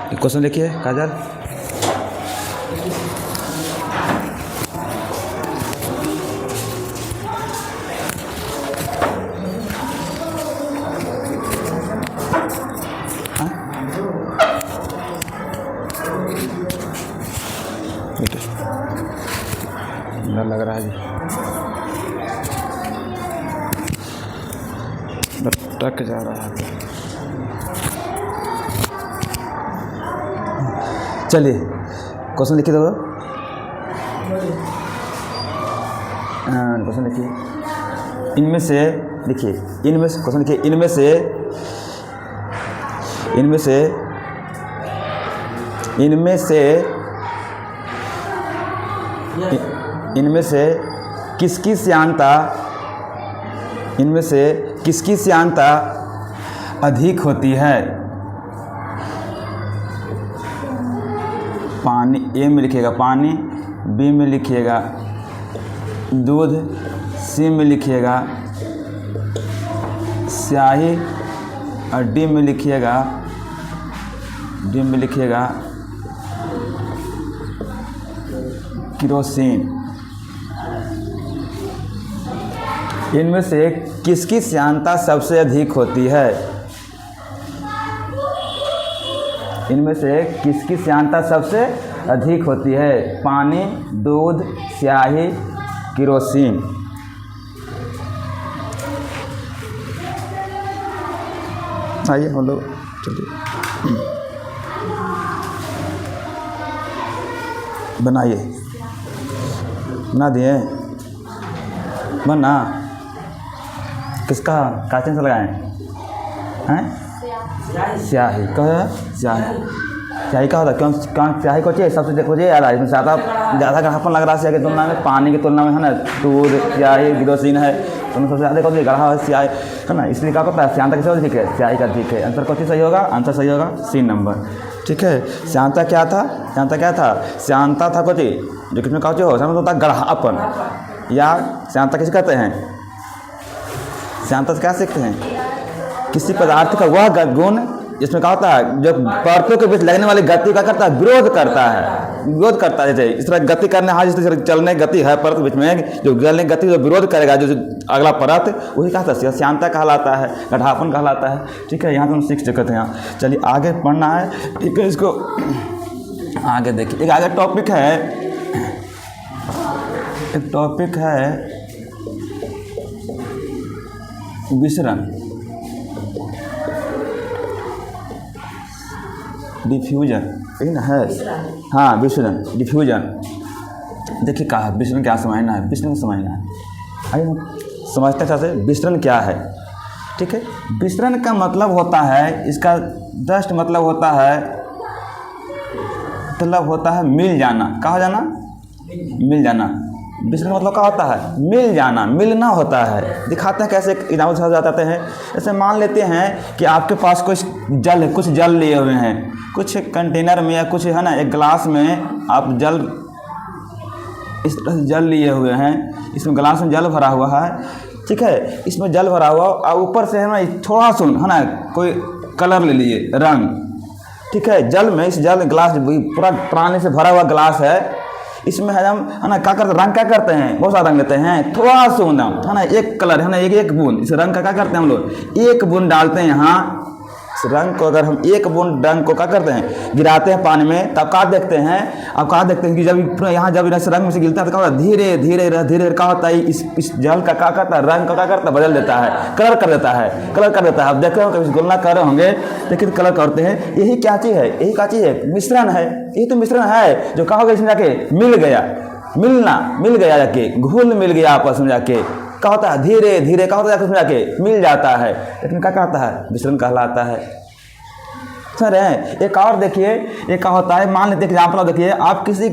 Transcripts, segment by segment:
Question लिखिए काजल। डर लग रहा है जी, टक जा रहा है। चलिए क्वेश्चन लिखिए। तो क्वेश्चन लिखिए, इनमें से लिखिए, इनमें से क्वेश्चन लिखिए, इनमें से इनमें से इनमें से इनमें से किसकी श्यानता, इनमें से किसकी श्यानता अधिक होती है? पानी, ए में लिखिएगा पानी, बी में लिखिएगा दूध, सी में लिखिएगा स्याही और डी में लिखिएगा केरोसिन। इनमें से किसकी श्यानता सबसे अधिक होती है? इनमें से किसकी श्यानता सबसे अधिक होती है? पानी, दूध, स्याही, केरोसिन। आइए हम लोग चलिए बनाइए, बना दिए, बना किसका काचन से लगाएं हैं? स्याही कह, स्याही का होता है क्यों? स्याही को चाहिए सबसे देखो जी यार, इसमें ज़्यादा गढ़ापन लग रहा है स्याही की तुलना में, पानी की तुलना में है ना। दूध, स्याही, केरोसिन है तो सबसे ज़्यादा कौन सी गढ़ा है? स्याही है ना। इसलिए क्या होता है श्यानता किसका अधिक है? स्याही का अधिक है। आंसर कौन सी सही होगा? आंसर सही होगा सी नंबर। ठीक है, श्यानता क्या था? श्यानता था कोची जो किसमें कहा हो? श्यानता होता है गढ़ापन, या श्यानता किसे कहते हैं? श्यानता से क्या सीखते हैं? किसी पदार्थ का वह गुण जिसमें क्या होता है, जो परतों के बीच लगने वाली गति का करता है, विरोध करता है। जैसे इस तरह गति करने, हाँ, जिस तरह चलने गति है परत के बीच में, जो चलने गति जो विरोध करेगा, जो अगला परत, वही कहता है श्यानता कहलाता है, गढ़ापन कहलाता है। ठीक है, यहाँ तो हम सीख चुके थे। यहाँ चलिए आगे पढ़ना है। ठीक है, इसको आगे देखिए, एक आगे टॉपिक है विसरण, डिफ्यूजन, यही ना है? हाँ, विसरण, डिफ्यूजन। देखिए कहा विसरण क्या समझना है, विसरण समझना है। आइए हम समझते हैं से विसरण क्या है। ठीक है, विसरण का मतलब होता है, इसका जस्ट मतलब होता है मिल जाना। कहा जाना? मिल जाना। विसरण का मतलब क्या होता है? मिल जाना, मिलना होता है। दिखाते हैं कैसे, एग्जाम्पल से जाते हैं। जैसे मान लेते हैं कि आपके पास कुछ जल लिए हुए हैं, कुछ कंटेनर में या कुछ है ना, एक गिलास में आप जल, इस तरह से जल लिए हुए हैं, इसमें गिलास में जल भरा हुआ है। ठीक है, इसमें जल भरा हुआ और ऊपर से है ना थोड़ा सुन है ना कोई कलर ले लिए, रंग। ठीक है, जल में, इस जल गिलास पूरा पानी से भरा हुआ गिलास है, इसमें है हम है ना क्या करते हैं? रंग क्या करते हैं? बहुत सारा रंग लेते हैं, थोड़ा सा है ना एक कलर है ना, एक बूंद, इस रंग का क्या करते हैं हम लोग? एक बूंद डालते हैं यहाँ। इस रंग को अगर हम एक बूंद रंग को क्या करते हैं? गिराते हैं पानी में, तब क्या देखते हैं? अब क्या देखते हैं कि जब यहाँ जब इस रंग में से गिरता है तो क्या होता है? धीरे धीरे क्या होता है? इस जल का क्या करता है? रंग का क्या करता है? बदल देता है, कलर कर देता है। अब देख रहे हो कभी गुलना कर रहे होंगे, लेकिन कलर करते हैं। यही क्या चीज़ है? यही क्या चीज़ है? मिश्रण है। यही तो मिश्रण है जो क्या हो गया, इसमें जाके मिल गया, मिल गया जाके, घुल मिल गया आपस में जाके। क्या होता है? धीरे धीरे क्या होता है? उसमें जाके मिल जाता है, लेकिन क्या कहता है? मिश्रण कहलाता है। सर है एक और देखिए, एक क्या होता है? मान लेते एग्जाम्पल देखिए, आप किसी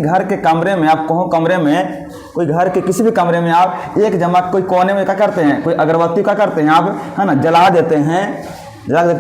घर के कमरे में, आप कहो कमरे में, कोई घर के किसी भी कमरे में आप एक जमा कोई कोने में क्या करते हैं? कोई अगरबत्ती क्या करते हैं आप? है ना, जला देते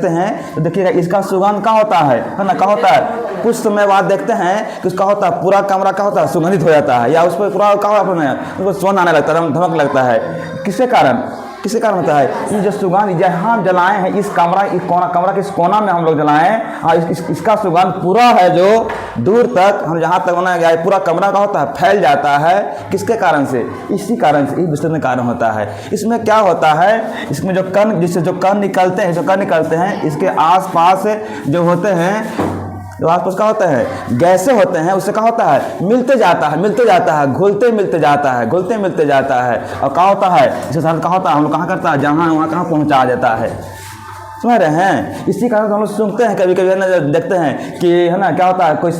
हैं तो देखिएगा इसका सुगंध क्या होता है ना, क्या होता है? कुछ समय बाद देखते हैं कि उसका होता है पूरा कमरा क्या होता है? सुगंधित हो जाता है, या उस पर पूरा क्या होता है? उसको सुगंध आने लगता है, धमक लगता है। किसके कारण? किसके कारण होता है? ये जो सुगंध जहाँ हम जलाए हैं, इस कमरा के इस कोना में हम लोग जलाएं, और इसका सुगंध पूरा है जो दूर तक हम जहाँ तक बनाया गया है पूरा कमरा का होता है, फैल जाता है। किसके कारण से? इसी कारण से, इस विस्तृत कारण होता है। इसमें क्या होता है, इसमें जो कण, जिससे जो कण निकलते हैं, इसके आसपास जो होते हैं, जो आसपास का होता है गैसें होते हैं, उससे क्या होता है? मिलते जाता है, घुलते मिलते जाता है। और क्या होता है, इसके साथ क्या होता है, हम लोग कहाँ करता है, जहाँ वहाँ कहाँ पहुँचा देता है। समझ रहे हैं? इसी कारण हम लोग सुनते हैं, कभी कभी है ना, देखते हैं कि है ना क्या होता है, कोई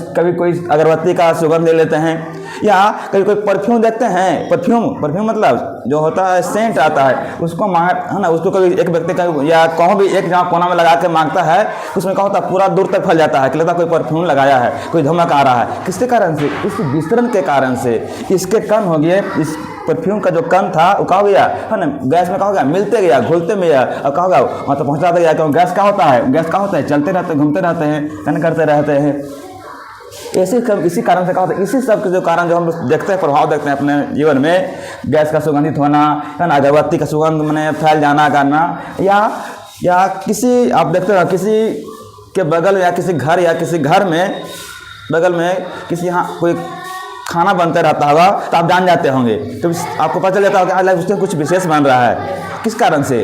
अगरबत्ती का सुगंध ले लेते हैं, या कभी कोई परफ्यूम देखते हैं। परफ्यूम मतलब जो होता है सेंट आता है, उसको है ना, उसको कभी एक व्यक्ति का या कहूँ भी एक जहाँ कोना में लगा के मांगता है, उसमें क्या होता है पूरा दूर तक फैल जाता है कि लगता है कोई परफ्यूम लगाया है, कोई धमक आ रहा है। किसके कारण से? इस विस्तरण के कारण से। इसके कण हो गए, इस परफ्यूम का जो कण था वो क्या हो गया है ना, गैस में क्या हो गया, मिलते गया, घुलते में गया, और क्या होगा वहाँ तो पहुँचाते गया। क्यों? गैस क्या होता है, चलते रहते, घूमते रहते हैं, कण करते रहते हैं। इसी कारण से क्या होता है, इसी सब के जो कारण जो हम देखते हैं, प्रभाव देखते हैं अपने जीवन में, गैस का सुगंधित होना है ना, अगरबत्ती का सुगंध मैंने फैल जाना करना, या किसी आप देखते हो किसी के बगल या किसी घर में बगल में किसी यहाँ कोई खाना बनता रहता होगा, तो आप जान जाते होंगे, तो आपको पता चल जाता होगा कि उसके कुछ विशेष बन रहा है। किस कारण से?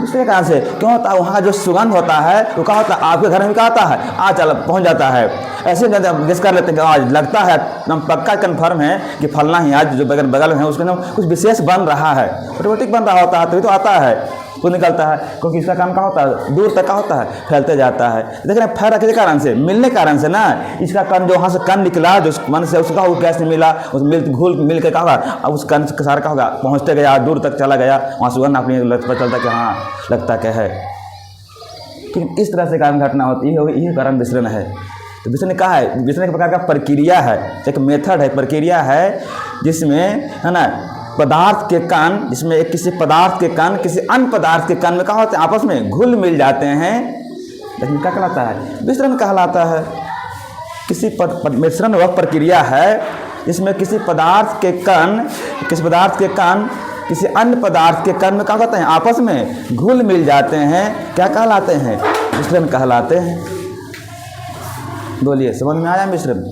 इसके कारण से। क्यों होता है? वहाँ का जो सुगंध होता है वो क्या होता है, आपके घर में क्या होता है, चल पहुँच जाता है। ऐसे गेस कर लेते हैं कि आज लगता है, एकदम पक्का कन्फर्म है कि फलना ही आज जो बगल में है उसके अंदर कुछ विशेष बन रहा है, ऑटोमेटिक बन रहा होता है, तभी तो आता है, वो निकलता है। क्योंकि इसका काम क्या होता है, दूर तक क्या होता है, फैलते जाता है। देख रहे हैं, फैल रखे कारण से, मिलने कारण से ना, इसका कण जो वहाँ से कण निकला, जो मन से उसका वो गैस नहीं मिला, उस मिल के क्या होगा, अब उस कण के सारा क्या होगा, पहुँचते गया, दूर तक चला गया, वहाँ सुगंध अपनी पता चलता कि हाँ लगता क्या है। ठीक, इस तरह से कारण घटना होती है, यही कारण विसरण है। तो विसरण क्या है? विसरण एक प्रकार का प्रक्रिया है, एक मेथड है, प्रक्रिया है, जिसमें है ना पदार्थ के कण, जिसमें एक किसी पदार्थ के कण किसी अन्य पदार्थ के कण में क्या होते हैं, आपस में घुल मिल जाते हैं, लेकिन क्या कहलाता है? विसरण कहलाता है। किसी मिश्रण वह प्रक्रिया है जिसमें किसी पदार्थ के कण किसी अन्य पदार्थ के कण में क्या कहते हैं, आपस में घुल मिल जाते हैं। क्या कहलाते हैं? मिश्रण कहलाते हैं। बोलिए, समझ में आया? विसरण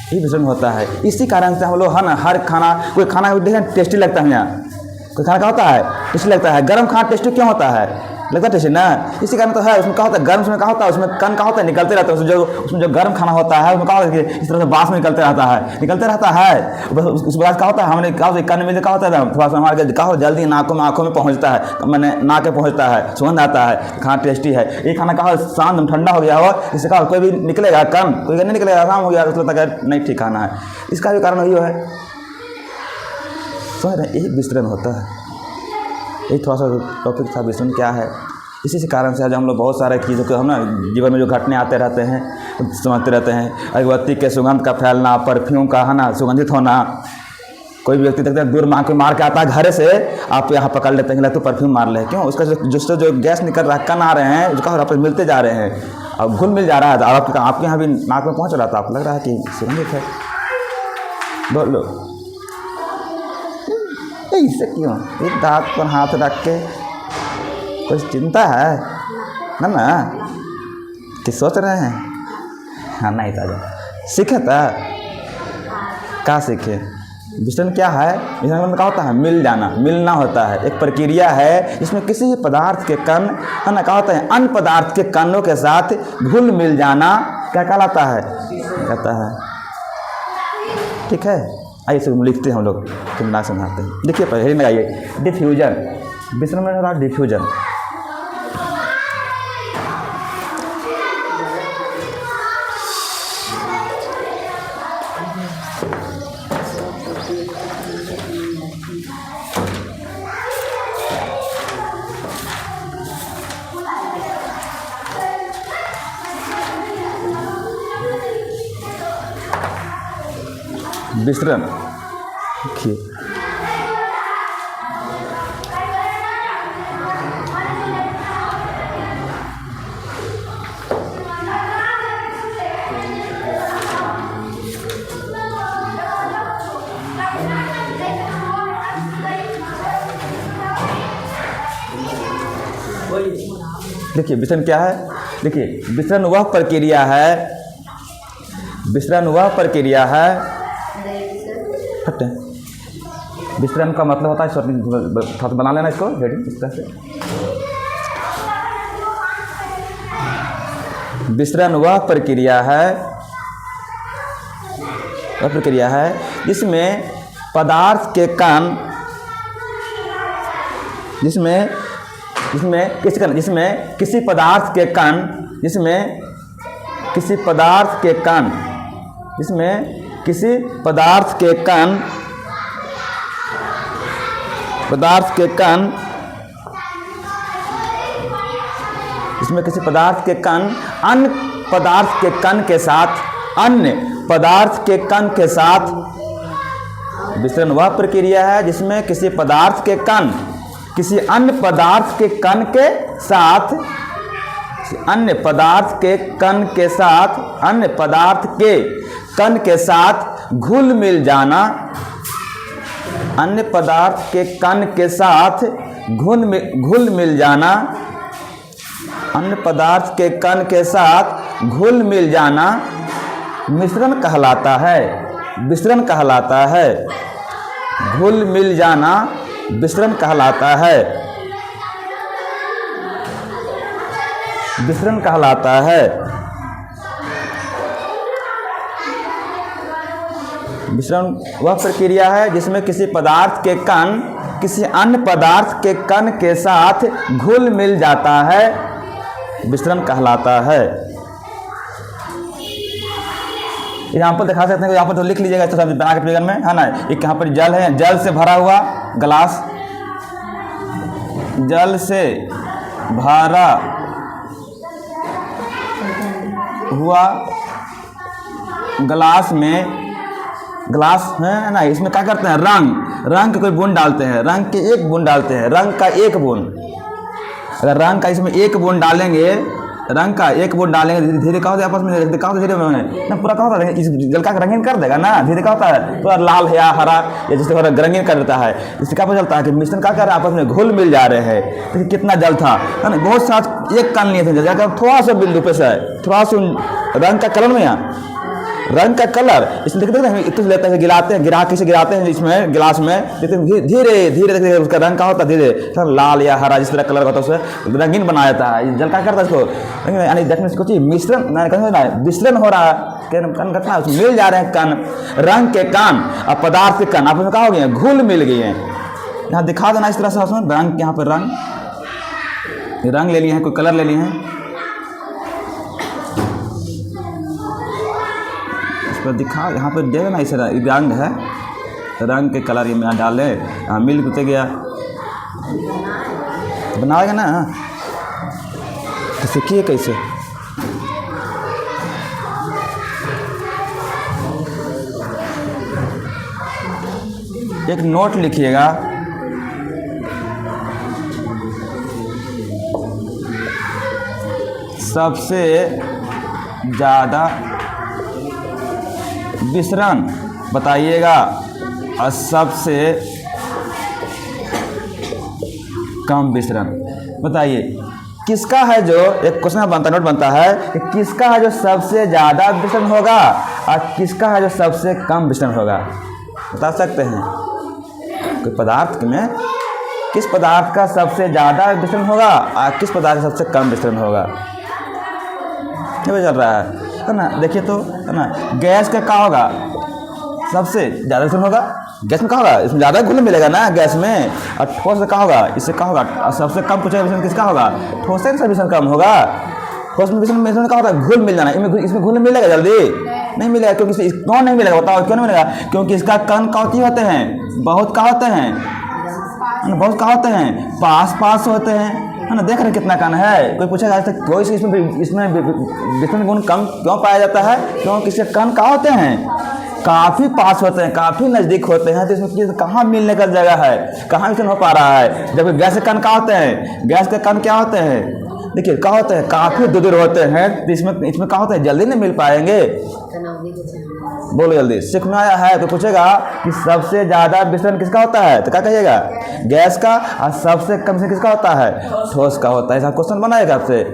ही विसरण होता है। इसी कारण से हम लोग है ना, हर खाना, कोई खाना देखें टेस्टी लगता है, यहाँ कोई खाना क्या होता है, टेस्टी लगता है। गर्म खाना टेस्टी क्यों होता है? लगता है टेस्टी ना, इसी कारण तो है। उसमें क्या होता है, गर्म में क्या होता है, उसमें कण क्या होता है, निकलते रहता है। उसमें जो गर्म खाना होता है उसमें क्या होता है, इस तरह से बाँस में निकलते रहता है। उसके बाद क्या होता है, हमने क्या होता है, कण में क्या होता है, थोड़ा सा हमारे क्या हो, जल्दी आँखों में पहुँचता है, मैंने नाक में पहुँचता है, सुगंध आता है, खाना टेस्टी है। ये खाना क्या हो, शांत ठंडा हो गया हो, इससे क्या कोई भी निकलेगा कण, कोई नहीं निकलेगा, आराम हो गया, उसको लगता है नहीं ठीक खाना है। इसका भी कारण यही है, समझ रहे हैं, एक विस्तरण होता है। यही थोड़ा सा टॉपिक था, विसरण क्या है। इसी कारण से आज हम लोग बहुत सारे चीज़ों को हम ना जीवन में जो घटने आते रहते हैं समझते रहते हैं। अगरबत्ती के सुगंध का फैलना, परफ्यूम का है ना सुगंधित होना। कोई भी व्यक्ति देखते हैं दूर मार के आता है घर से, आप यहाँ पकड़ लेते हैं, तो परफ्यूम मार ले। क्यों? उसका जो गैस निकल रहा है, कण आ रहे हैं, उसका आपस मिलते जा रहे हैं, अब घुल मिल जा रहा है। तो आपके यहाँ भी नाक में पहुँच रहा था, आपको लग रहा है कि सुगंधित है। बोलो, इससे क्यों? एक दांत पर हाथ रख के कुछ चिंता है ना कि सोच रहे हैं? हाँ, नहीं था सीखे था, क्या सीखे? विसरण क्या है? विसरण में क्या होता है, मिल जाना, मिलना होता है। एक प्रक्रिया है जिसमें किसी पदार्थ के कण है ना क्या होता है, अन्य पदार्थ के कणों के साथ घुल मिल जाना क्या कहलाता है, कहता है। ठीक है, आइए सब लिखते हैं हम लोग, तुम ना समझाते हैं। देखिए पहले लगाइए, डिफ्यूजन। विसरण में होता है डिफ्यूजन। विसरण देखिए, देखिए विसरण क्या है, देखिए विसरण वह प्रक्रिया है, विसरण वह प्रक्रिया है, विसरण का मतलब होता है, थोड़ा बना लेना इसको हेडिंग इस तरह से। विसरण वह प्रक्रिया है जिसमें पदार्थ के कण, जिसमें किसी पदार्थ के कण, जिसमें किसी पदार्थ के कण, जिसमें किसी पदार्थ के कण, पदार्थ के कण, इसमें किसी पदार्थ के कण अन्य पदार्थ के कण के साथ, अन्य पदार्थ के कण के साथ, विसरण वह प्रक्रिया है जिसमें किसी पदार्थ के कण किसी अन्य पदार्थ के कण के साथ, अन्य पदार्थ के कण के साथ, अन्य पदार्थ के कण के साथ घुल मिल जाना, अन्य पदार्थ के कण के साथ घुल मिल जाना, अन्य पदार्थ के कण के साथ घुल मिल जाना मिश्रण कहलाता है, विसरण कहलाता है। घुल मिल जाना विसरण कहलाता है, विसरण कहलाता है। विसरण वह प्रक्रिया है जिसमें किसी पदार्थ के कण किसी अन्य पदार्थ के कण के साथ घुल मिल जाता है, विसरण कहलाता है। एग्जाम्पल दिखा सकते हैं, यहाँ पर तो लिख लीजिएगा तो बना के फिगर में, है ना। एक यहाँ पर जल है, जल से भरा हुआ गिलास, जल से भरा हुआ गिलास में, गिलास है ना, इसमें क्या करते हैं, रंग के कोई बूंद डालते हैं, रंग के एक बूंद डालते हैं, रंग का एक बूंद। अगर रंग का इसमें एक बूंद डालेंगे, रंग का एक बूंद डालेंगे, धीरे क्या होता है आपस में, दिखाओ तो धीरे में ना पूरा क्या होता है, इस जल का रंगीन कर देगा ना, धीरे क्या होता है पूरा लाल या हरा या जिससे रंगीन कर देता है। इससे क्या पता चलता है कि मिश्रण क्या कर रहा है, आपस में घुल मिल जा रहे हैं। देखिए कितना जल था, है ना, बहुत साथ एक कण लिए थे जल का, थोड़ा सा बिंदु पे से थोड़ा सा रंग का कलर में, यहाँ रंग का कलर इसमें देखते हैं, इतना लेते हैं, गिराते हैं, गिरा कैसे गिराते हैं इसमें गिलास में, देखते हैं धीरे धीरे देखते उसका रंग का होता है, धीरे लाल या हरा जिस तरह कलर होता है उसे रंगीन बना देता है। जल क्या करता है इसको, यानी देखने से कुछ मिश्रण विसरण हो रहा है, कण घटना मिल जा रहे हैं, कण रंग के कण और पदार्थ के कण आपस में क्या हो गए, घुल मिल गए हैं। यहाँ दिखा देना इस तरह से रंग, यहाँ पर रंग ले लिए हैं, कोई कलर ले लिए हैं, दिखा यहाँ पर देगा ना, इस रंग है, रंग के कलर ये में डाल दे, यहाँ मिल कुछ गया बनाएगा ना, तो सीखिए कैसे। एक नोट लिखिएगा, सबसे ज़्यादा विसरण बताइएगा और सबसे कम विसरण बताइए। किसका है जो, एक क्वेश्चन बनता नोट बनता है कि किसका है जो सबसे ज़्यादा विसरण होगा और किसका है जो सबसे कम विसरण होगा, बता सकते हैं। कोई पदार्थ में किस पदार्थ का सबसे ज़्यादा विसरण होगा और किस पदार्थ का सबसे कम विसरण होगा, ये चल रहा है ना। देखिए तो है ना, गैस का क्या होगा, सबसे ज़्यादा विसरण होगा, गैस में क्या होगा, इसमें ज़्यादा घुल मिलेगा ना गैस में, और ठोस से क्या होगा, इससे क्या होगा, और सबसे कम पूछा विसरण किसका होगा, ठोस से विसरण कम होगा। ठोस में विसरण क्या होता है, घुल मिल जाना, इसमें घुल मिलेगा जल्दी नहीं मिलेगा, क्योंकि इसमें कौन नहीं मिलेगा, बताओ क्यों नहीं मिलेगा, क्योंकि इसका कण कौती होते हैं, बहुत का होते हैं, बहुत का होते हैं, पास होते हैं, है ना। देख रहे कितना कण है, कोई पूछेगा आज तक कोई इसमें विसरण गुण कम क्यों पाया जाता है, क्योंकि इसके कण क्या होते हैं, काफ़ी पास होते हैं, काफ़ी नज़दीक होते हैं, तो इसमें कहाँ मिलने का जगह है, कहाँ विसरण हो पा रहा है। जब गैस के कण क्या होते हैं, गैस के कण क्या होते हैं, देखिए क्या होता है, काफ़ी दूर होते हैं तो इसमें क्या होता है, जल्दी नहीं मिल पाएंगे। बोलो जल्दी। सीख में आया है तो पूछेगा कि सबसे ज़्यादा विसरण किसका होता है, तो क्या कहिएगा, गैस का। और सबसे कम से किसका होता है, ठोस का होता है। ऐसा क्वेश्चन बनाएगा आपसे।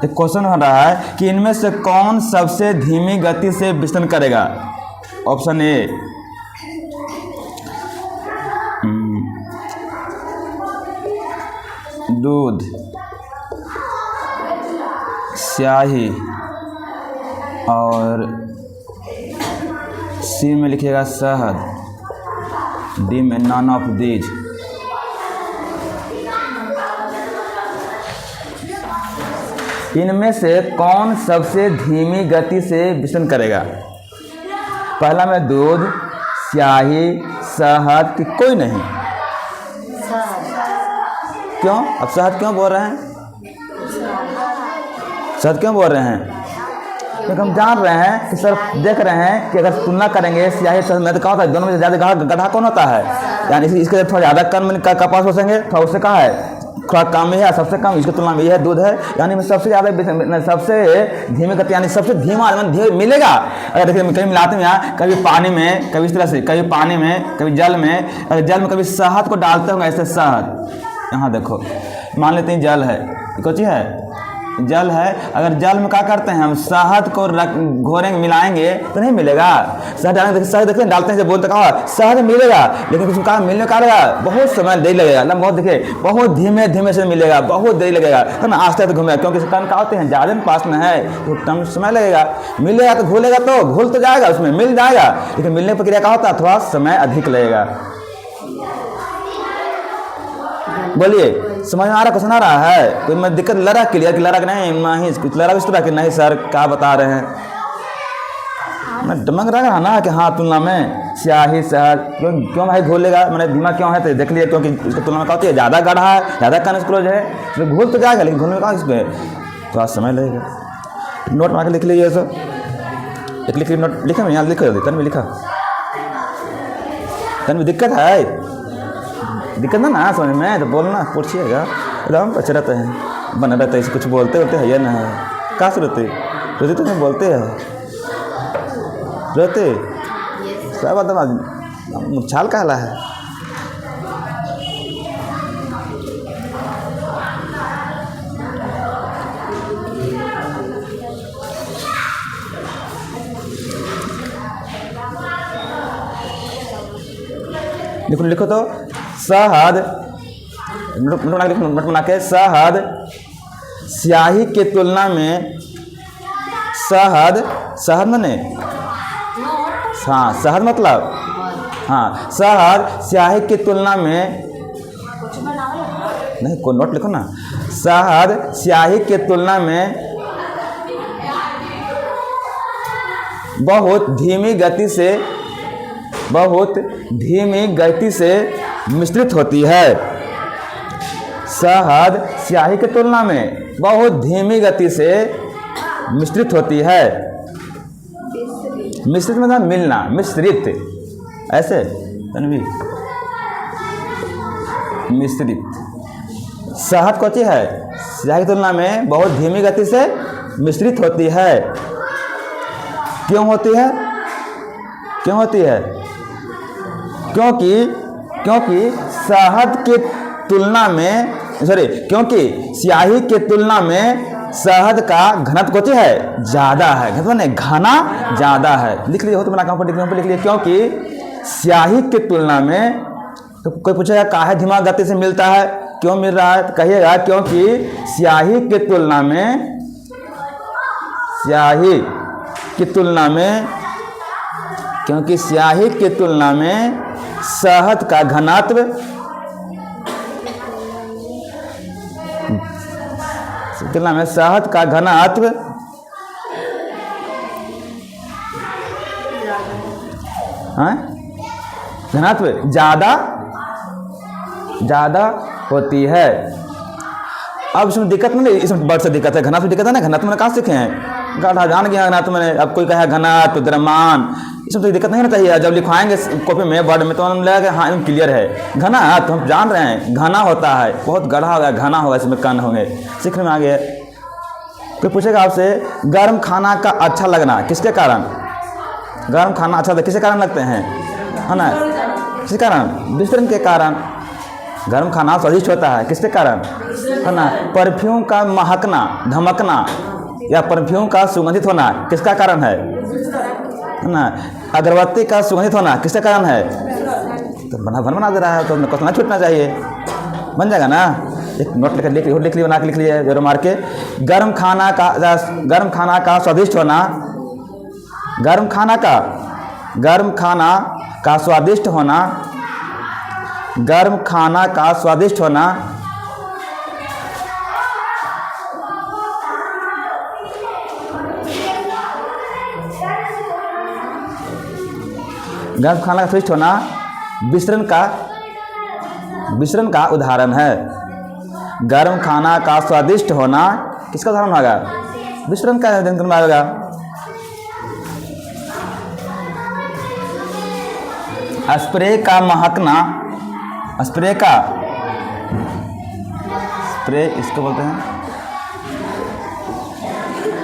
एक क्वेश्चन हो रहा है कि इनमें से कौन सबसे धीमी गति से विचलन करेगा। ऑप्शन ए दूध, स्याही, और सी में लिखिएगा शहद, डी में नॉन ऑफ दीज। इनमें से कौन सबसे धीमी गति से विचलन करेगा। पहला में दूध, स्याही, शहद की कोई नहीं। क्यों, अब शहद क्यों बोल रहे हैं, शहद क्यों बोल रहे हैं, क्योंकि हम जान रहे हैं कि सर देख रहे हैं कि अगर तुलना करेंगे स्याही शहद में तो क्या होता है, दोनों में ज़्यादा गड्ढा कौन होता है, यानी इसके थोड़ा ज़्यादा कम कपास हो सकेंगे, थोड़ा उससे कहा है थोड़ा कम है, सबसे कम इसकी तुलना में यह दूध है। यानी सबसे ज़्यादा सबसे धीमी गति, यानी सबसे धीमा मिलेगा। अगर देखिए कहीं मिलाते हैं यहाँ, कभी पानी में, कभी इस तरह से, कभी पानी में, कभी जल में, अगर जल में कभी शहद को डालते होंगे ऐसे शहद, यहाँ देखो मान लेते हैं जल है, कौन चीज़ है, जल है। अगर जल में क्या करते हैं हम, शहद को घोरेंगे, मिलाएंगे तो नहीं मिलेगा। शहद डालेंगे, शहद देखते हैं डालते हैं, जब बोलते कहा शहद मिलेगा, लेकिन उसको कहा मिलने का लगेगा, बहुत समय देरी लगेगा ना, बहुत देखिए बहुत धीमे धीमे से मिलेगा, बहुत देरी लगेगा, तो ना आस्ते आस्ते घूमेगा, क्योंकि कण का होते हैं ज़्यादा पास में है तो कम समय लगेगा। मिलेगा तो घुलेगा, तो घुल तो जाएगा, उसमें मिल जाएगा, लेकिन मिलने की प्रक्रिया क्या होता है, थोड़ा समय अधिक लगेगा। बोलिए समझ में आ रहा, क्वेश्चन आ रहा है, कोई मैं दिक्कत लड़ा क्लियर कि लड़ा कि नहीं कुछ लड़ा इस तरह कि नहीं सर क्या बता रहे हैं, मैं डमक रहा ना कि हाँ तुलना में स्याही शहद क्यों भाई घोलेगा, मैंने धीमा क्यों है तो देख लिया, क्योंकि इसकी तुलना में क्या होती है, ज़्यादा गाढ़ा है, ज़्यादा कनस्क्लोज है, तो घोल तो जाएगा, लेकिन घोलने में कहाँ इसमें थोड़ा समय लगेगा। नोट बना के लिख लीजिए सर, एक लिख नोट लिखा मैं यहाँ लिखा तन में लिखा, तन में दिक्कत है, दिक्कत ना समझ में तो बोलना पूछिएगा, एकदम अच्छा रहता है, बना रहता है, कुछ बोलते है या ना है, कहाँ से रहते तो नहीं बोलते हैं, रहते क्या बात है, मुछाल कहला है। लिखो लिखो तो शहद, बना के शहद स्याही के तुलना में, शहद माने हाँ शहद मतलब हाँ शहद स्याही की तुलना में, नहीं कोई नोट लिखो ना, शहद स्याही के तुलना में बहुत धीमी गति से मिश्रित होती है। शहद स्याही की तुलना में बहुत धीमी गति से मिश्रित होती है। मिश्रित मतलब मिलना, मिश्रित ऐसे तन्वी, मिश्रित। शहद कौन सी है, स्याही की तुलना में बहुत धीमी गति से मिश्रित होती है। क्यों होती है, क्यों होती है, क्योंकि शहद के तुलना में क्योंकि स्याही के तुलना में शहद का घनत्व कौन है, ज़्यादा है, घनत्व नहीं घना ज़्यादा है। लिख लीजिए, हो तो बना कंफर्ट लिख लीजिए, क्योंकि स्याही के तुलना में, तो कोई पूछेगा काहे धीमा गति से मिलता है, क्यों मिल रहा है, तो कहिएगा क्योंकि स्याही के तुलना में, स्याही की तुलना में, क्योंकि स्याही की तुलना में शहद का घनत्व घनत्व ज़्यादा होती है। अब इसमें दिक्कत नहीं, इसमें वर्ड से दिक्कत है, घनत्व दिक्कत है ना। घनत्व मैंने कहाँ सीखे हैं, गाढ़ा जान गया घनत्व मैंने। अब कोई कहे घनत्व द्रव्यमान, इसमें तो दिक्कत नहीं ना चाहिए। जब लिखवाएंगे कॉपी में वर्ड में तो हम लगेगा हाँ एकदम क्लियर है। घनत्व हम जान रहे हैं, घना होता है, बहुत गाढ़ा होगा, घना होगा, इसमें कण होंगे, सीखने में आ गया। कोई पूछेगा आपसे गर्म खाना का अच्छा लगना किसके कारण, गर्म खाना अच्छा किसके कारण लगते हैं, है ना, किसके कारण, विस्तरण के कारण। गर्म खाना स्वादिष्ट होता है किसके कारण, है ना। परफ्यूम का महकना, धमकना या परफ्यूम का सुगंधित होना किसका कारण है ना। अगरबत्ती का सुगंधित होना किसके कारण है। तो बना दे रहा है तो क्वेश्चन छूटना चाहिए, बन जाएगा ना। एक नोट लिख लिया, बना के लिख लिया जोर मार के। गर्म खाना का स्वादिष्ट होना, गर्म खाना का स्वादिष्ट होना, गर्म खाना का स्वादिष्ट होना, गर्म खाना का स्वादिष्ट होना विसरण का उदाहरण है। गर्म खाना का स्वादिष्ट होना किसका उदाहरण होगा, विसरण का उदाहरण होगा। स्प्रे का महकना, स्प्रे इसको बोलते हैं,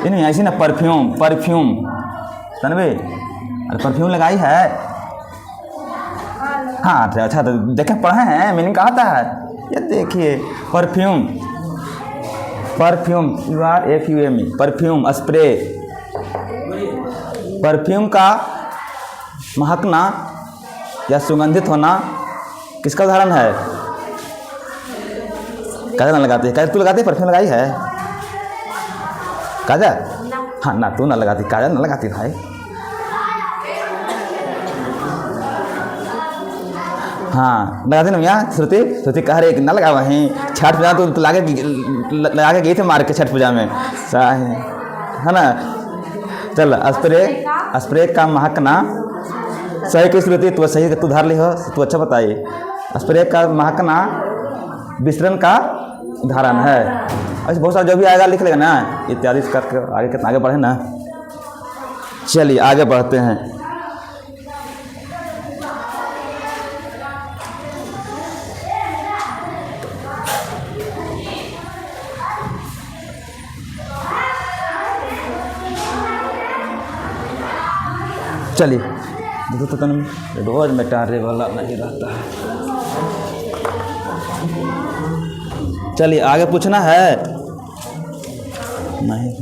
ये नहीं ऐसी ना, परफ्यूम तनवे, अरे परफ्यूम लगाई है। हाँ अच्छा, तो देखें पढ़े हैं, मीनिंग का आता है। ये देखिए perfume, URFUM, perfume, spray. Perfume का महकना या सुगंधित होना किसका उदाहरण है। काजल ना लगाती है, काजल तू लगाती है, परफ्यूम लगाई है काजल, हाँ ना तू ना लगाती, काजल ना लगाती भाई। हाँ लगाती ना भैया, श्रुति कह रही ना लगा वहीं छठ पूजा तो लगा के गई थे मार के छठ पूजा में, है ना। चल स्प्रे का महकना, सही की श्रुति तू सही, तू धार ली हो, तू अच्छा बताइए। स्प्रे का महकना विसरण का उदाहरण है। ऐसे बहुत सारा जो भी आएगा लिख लेगा ना, इत्यादि करके आगे कितना आगे बढ़े ना। चलिए आगे बढ़ते हैं। चलिए रोज में टारे वाला नहीं रहता है। चलिए आगे पूछना है, नहीं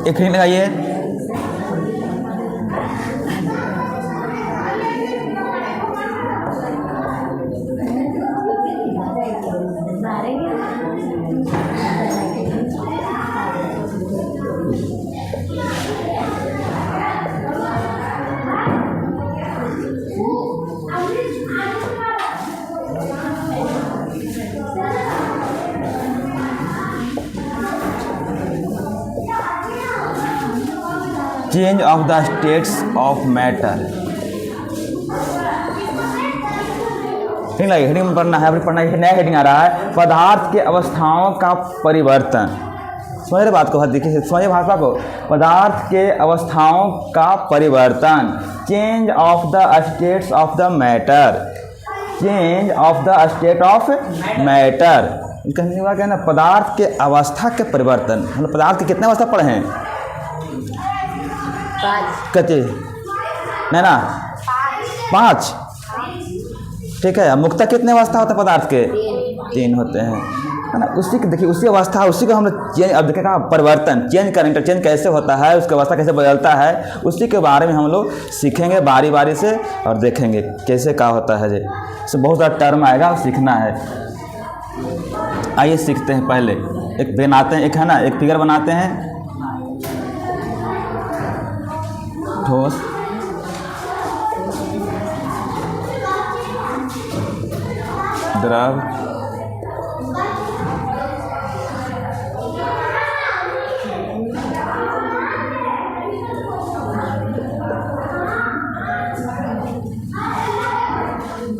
एक ही लगाइए। Change of the states of matter, ठीक लगे। हेडिंग में पढ़ना है, पढ़ना है, नया हेडिंग आ रहा है, पदार्थ के अवस्थाओं का परिवर्तन। समझ रहे बात को, देखिए समझिए भाषा को। पदार्थ के अवस्थाओं का परिवर्तन, change of the states of the matter, change of the state of matter. कहने का क्या है ना, पदार्थ के अवस्था के परिवर्तन। मतलब पदार्थ के कितने अवस्था पढ़े हैं, कहते नहीं ना, 5, ठीक है। मुक्तः कितने अवस्था होते हैं पदार्थ के, 3 होते हैं। है ना। उसी की देखिए उसी अवस्था, उसी को हम लोग चेंज, अब देखेगा परिवर्तन, चेंज करें, इंटरचेंज कैसे होता है, उसकी अवस्था कैसे बदलता है, उसी के बारे में हम लोग सीखेंगे बारी बारी से और देखेंगे कैसे क्या होता है। इससे बहुत सारा टर्म आएगा, सीखना है। आइए सीखते हैं। पहले एक बनाते हैं, एक है ना, एक फिगर बनाते हैं। ठोस, द्रव,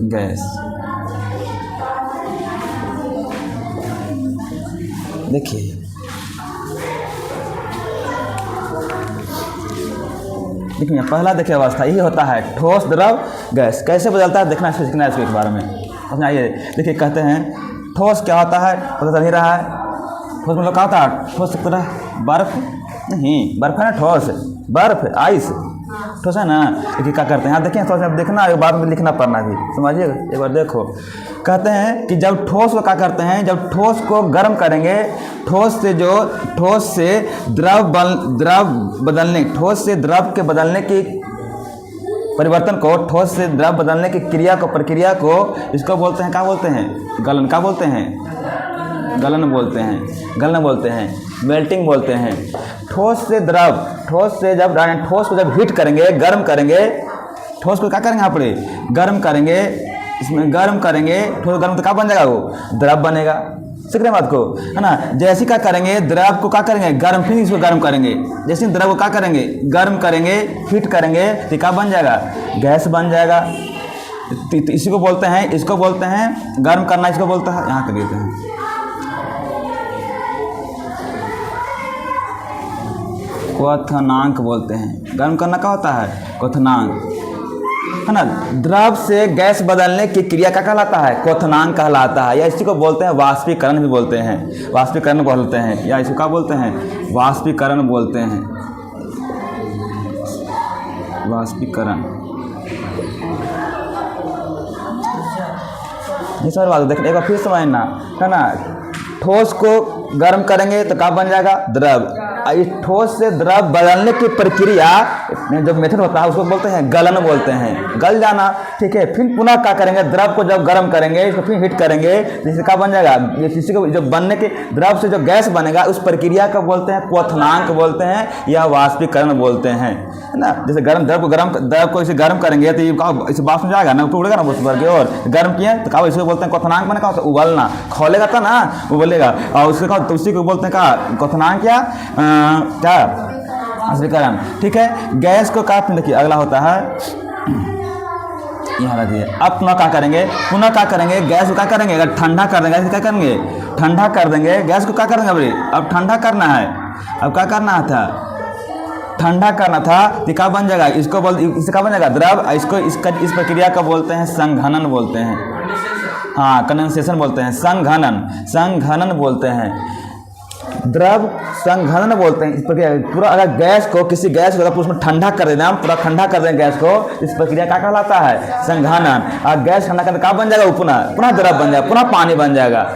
गैस। देखिए देखिए पहला देखिए अवस्था यही होता है, ठोस, द्रव, गैस। कैसे बदलता है देखना, सीखना है इसके बारे में। समझाइए। देखिए कहते हैं ठोस क्या होता है, पता चल ही रहा है। ठोस मतलब क्या होता है, ठोस की तरह बर्फ नहीं, बर्फ है ना, ठोस बर्फ, आइस ठोस है ना। देखिए क्या करते हैं, यहाँ देखें थोड़ा सा देखना, एक बाद में लिखना पढ़ना भी, समझिए एक बार देखो। कहते हैं कि जब ठोस को क्या करते हैं, जब ठोस को गर्म करेंगे, ठोस से द्रव बदलने, ठोस से द्रव के बदलने की परिवर्तन को, ठोस से द्रव बदलने की प्रक्रिया को इसको बोलते हैं, क्या बोलते हैं, गलन। क्या बोलते हैं, गलन बोलते हैं, मेल्टिंग बोलते हैं। ठोस से द्रव, ठोस को जब हीट करेंगे, गर्म करेंगे, ठोस को क्या करेंगे आप गर्म करेंगे, इसमें गर्म करेंगे, ठोस गर्म तो क्या बन जाएगा, वो द्रव बनेगा। सीख रहे बात को, है ना। जैसे क्या करेंगे, द्रव को क्या करेंगे, गर्म, फिर इसको गर्म करेंगे। जैसे द्रव को क्या करेंगे, गर्म करेंगे, हीट करेंगे, तो क्या बन जाएगा, गैस बन जाएगा। तो इसी को बोलते हैं, इसको बोलते हैं गर्म करना, इसको बोलते हैं, यहाँ कर देते हैं क्वथनांक बोलते हैं। गर्म करना क्या होता है, क्वथनांक, है ना। द्रव से गैस बदलने की क्रिया का कहलाता है, क्वथनांक कहलाता है, या इसी को बोलते हैं वाष्पीकरण भी बोलते हैं, वाष्पीकरण बोलते हैं, या इसको क्या बोलते हैं, वाष्पीकरण बोलते हैं, वाष्पीकरण। ये सारी बात देखिए, एक बार फिर समझना, है ना। ठोस को गर्म करेंगे तो क्या बन जाएगा, द्रव। इस ठोस से द्रव बदलने की प्रक्रिया जो मेथड होता है उसको बोलते हैं गलन बोलते हैं, गल जाना, ठीक है। फिर पुनः क्या करेंगे, द्रव को जब गर्म करेंगे, इसको फिर हीट करेंगे, तो इससे क्या बन जाएगा, इसी को जो बनने के द्रव से जो गैस बनेगा, उस प्रक्रिया को बोलते हैं क्वथनांक बोलते हैं, या वाष्पीकरण बोलते हैं, है ना। जैसे द्रव को इसे गर्म करेंगे तो ये इसे वाष्प में जाएगा ना, उड़ेगा ना उस पर की ओर, गर्म किए तो क्या इसको बोलते हैं क्वथनांक। मैंने कहा उबलना, खोलेगा था ना, उबलेगा, और उसके कहा तो उसी को बोलते हैं क्या, क्वथनांक, क्या वाष्पीकरण, ठीक है। गैस को क्या, देखिए अगला होता है, यहाँ रखिए। अब पुनः क्या करेंगे, गैस को क्या करेंगे, अगर ठंडा कर देंगे, क्या करेंगे, ठंडा कर देंगे गैस को, क्या करेंगे अभी, अब ठंडा करना है, अब क्या करना था, ठंडा करना था, तो क्या बन जाएगा, इसको इससे क्या बन जाएगा, द्रव। इस प्रक्रिया को बोलते हैं संघनन बोलते हैं, हाँ कंडेंसेशन बोलते हैं, संघनन बोलते हैं, द्रव संघनन बोलते हैं। इस प्रक्रिया पूरा, अगर गैस को, किसी गैस को उसमें ठंडा कर देना, पूरा ठंडा कर दें गैस को, इस प्रक्रिया क्या कहलाता है, संघनन। और गैस ठंडा करने क्या बन जाएगा, पुनः द्रव बन जाएगा, पुनः पानी बन जाएगा।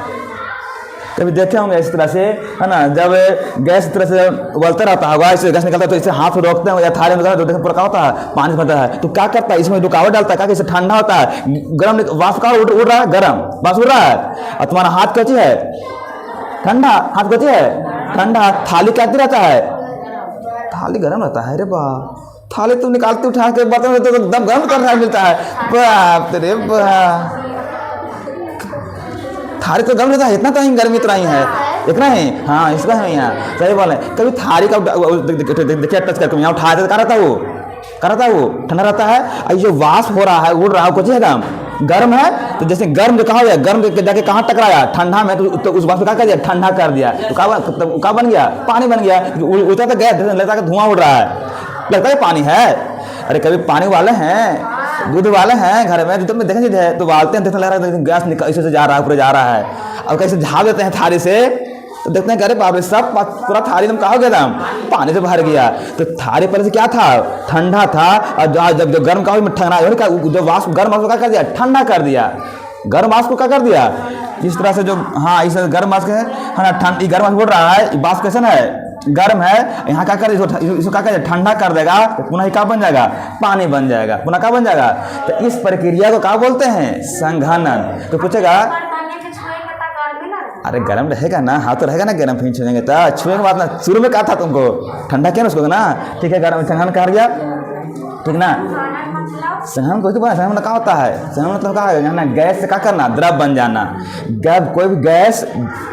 कभी देखे होंगे इस तरह से, है ना, जब गैस इस तरह से उबलता रहता होगा, इससे गैस निकलता है तो इसे हाथ रोकते हैं या थाली में तो देखते पूरा क्या होता है, पानी भरता है, तो क्या करता है, इसमें रुकावट डालता है, क्या इससे ठंडा होता है, गर्म वाष्प का उड़ रहा है, गर्म वाष्प उड़ रहा है, और तुम्हारा हाथ कैसी है, ठंडा, हाथ कैसी है, ठंडा। थाली क्या रहता है, थाली गर्म रहता है, अरे वाह, थाली तुम निकालते उठा के बर्तन में तो एकदम गर्म करना मिलता है, बाप रे बाप, थाली तो गर्म रहता है, इतना तो ही गर्मी इतना ही है, इतना ही, हाँ इसका है यहाँ, सही बोले। कभी थाली का देखिए टच करके यहाँ उठाते क्या रहता है, वो ठंडा रहता है, और जो वाष्प हो रहा है, उड़ रहा है, कुछ है गर्म है, तो जैसे गर्म जो कहा गया, गर्म जाके कहाँ टकराया, ठंडा में, तो उस वाष्प क्या कर दिया, ठंडा कर दिया, तो क्या बन गया, पानी बन गया। उड़ता तो गया, लगता है धुआं उड़ रहा है, लगता है पानी है। अरे कभी पानी वाले हैं, दूध वाले हैं घर में, तो देखे चीज है, तो उबालते हैं, देखने लग रहा है गैस निकल इसे से जा रहा है, पूरे जा रहा है, अब कैसे झाड़ देते हैं थाली से, तो देखते हैं अरे बाप रे, सब पूरा थाली में कहा गया था, पानी से भर गया। तो थाली पहले से क्या था, ठंडा था, और जब जो गर्म का ठंडा, जो वाष्प गर्म वाष्प क्या कर दिया, ठंडा कर दिया, गर्म वाष्प को क्या कर दिया, इस तरह से जो, हाँ इस गर्म वाष्प है ना, ठंड गर्म वाष्प बोल रहा है, वाष्प कैसा है, गर्म है, यहाँ क्या कर, इसको क्या कर ठंडा कर देगा तो पुनः क्या बन जाएगा, पानी बन जाएगा, पुनः क्या बन जाएगा। तो इस प्रक्रिया को क्या बोलते हैं, संघनन। तो पूछेगा अरे गर्म रहेगा ना, हाथ तो रहेगा ना गर्म, फिर छुएंगे तो छुएंगे बात ना, शुरू में कहा था तुमको ठंडा क्या ना उसको ना, ठीक है गर्म संघनन कहा गया, ठीक ना। संघनन को बोला, संघनन क्या होता है, संघनन मतलब क्या है ना, गैस से क्या करना, द्रव बन जाना।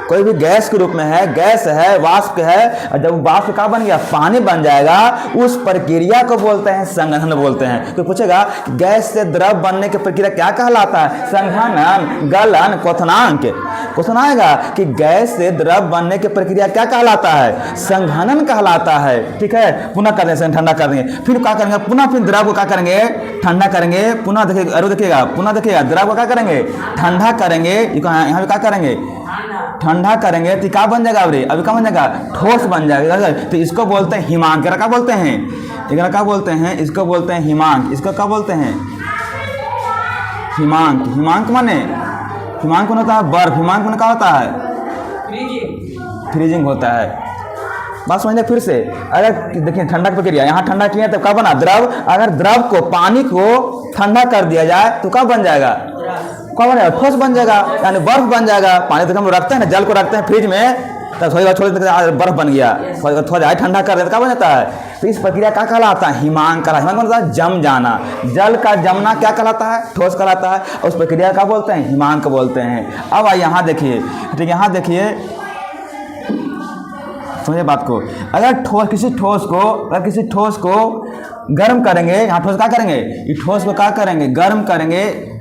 कोई भी गैस के रूप में है, गैस है, वाष्प है, और जब वाष्प क्या बन गया, पानी बन जाएगा, उस प्रक्रिया को बोलते हैं संघनन बोलते हैं। तो पूछेगा गैस से द्रव बनने की प्रक्रिया क्या कहलाता है, संघनन, गलन, क्वथनांक। क्वेश्चन आएगा कि गैस से द्रव बनने की प्रक्रिया क्या कहलाता है, संघनन कहलाता है, ठीक है। पुनः कर देंगे, ठंडा कर देंगे, फिर क्या करेंगे, पुनः फिर द्रव को क्या करेंगे, ठंडा करेंगे, पुनः देखिएगा, अरे देखिएगा, पुनः देखिएगा, द्रव को क्या करेंगे, ठंडा करेंगे, यहाँ पे क्या करेंगे, ठंडा करेंगे तो क्या बन जाएगा, अभी क्या बन जाएगा, ठोस बन जाएगा। तो इसको बोलते हैं हिमांक। क्या बोलते हैं, एक क्या बोलते हैं, इसको बोलते हैं हिमांक। इसको क्या बोलते हैं, हिमांक। हिमांक माने, हिमांक होता है बर्फ, हिमांक में क्या होता है, फ्रीजिंग होता है। बात समझने फिर से, अगर देखिए ठंडा की प्रक्रिया, यहाँ ठंडा किया तो क्या बना, द्रव। अगर द्रव को, पानी को ठंडा कर दिया जाए तो क्या बन जाएगा, क्या बन जाएगा, ठोस बन जाएगा, यानी बर्फ बन जाएगा। पानी तो हम रखते हैं ना, जल को रखते हैं फ्रिज में, तब थोड़ी बार छोड़ देते बर्फ बन गया, थोड़ा ठंडा कर देते क्या बन जाता है। तो इस प्रक्रिया क्या कहलाता है, हिमांक कहलाता है। हिमांक मतलब जम जाना, जल का जमना क्या कहलाता है, ठोस कहलाता है। उस प्रक्रिया क्या बोलते हैं, हिमांक बोलते हैं। अब यहाँ देखिए, ठीक, यहाँ देखिए, समझिए बात को। अगर किसी ठोस को गर्म करेंगे, यहाँ ठोस क्या करेंगे, ये ठोस को क्या करेंगे, गर्म करेंगे,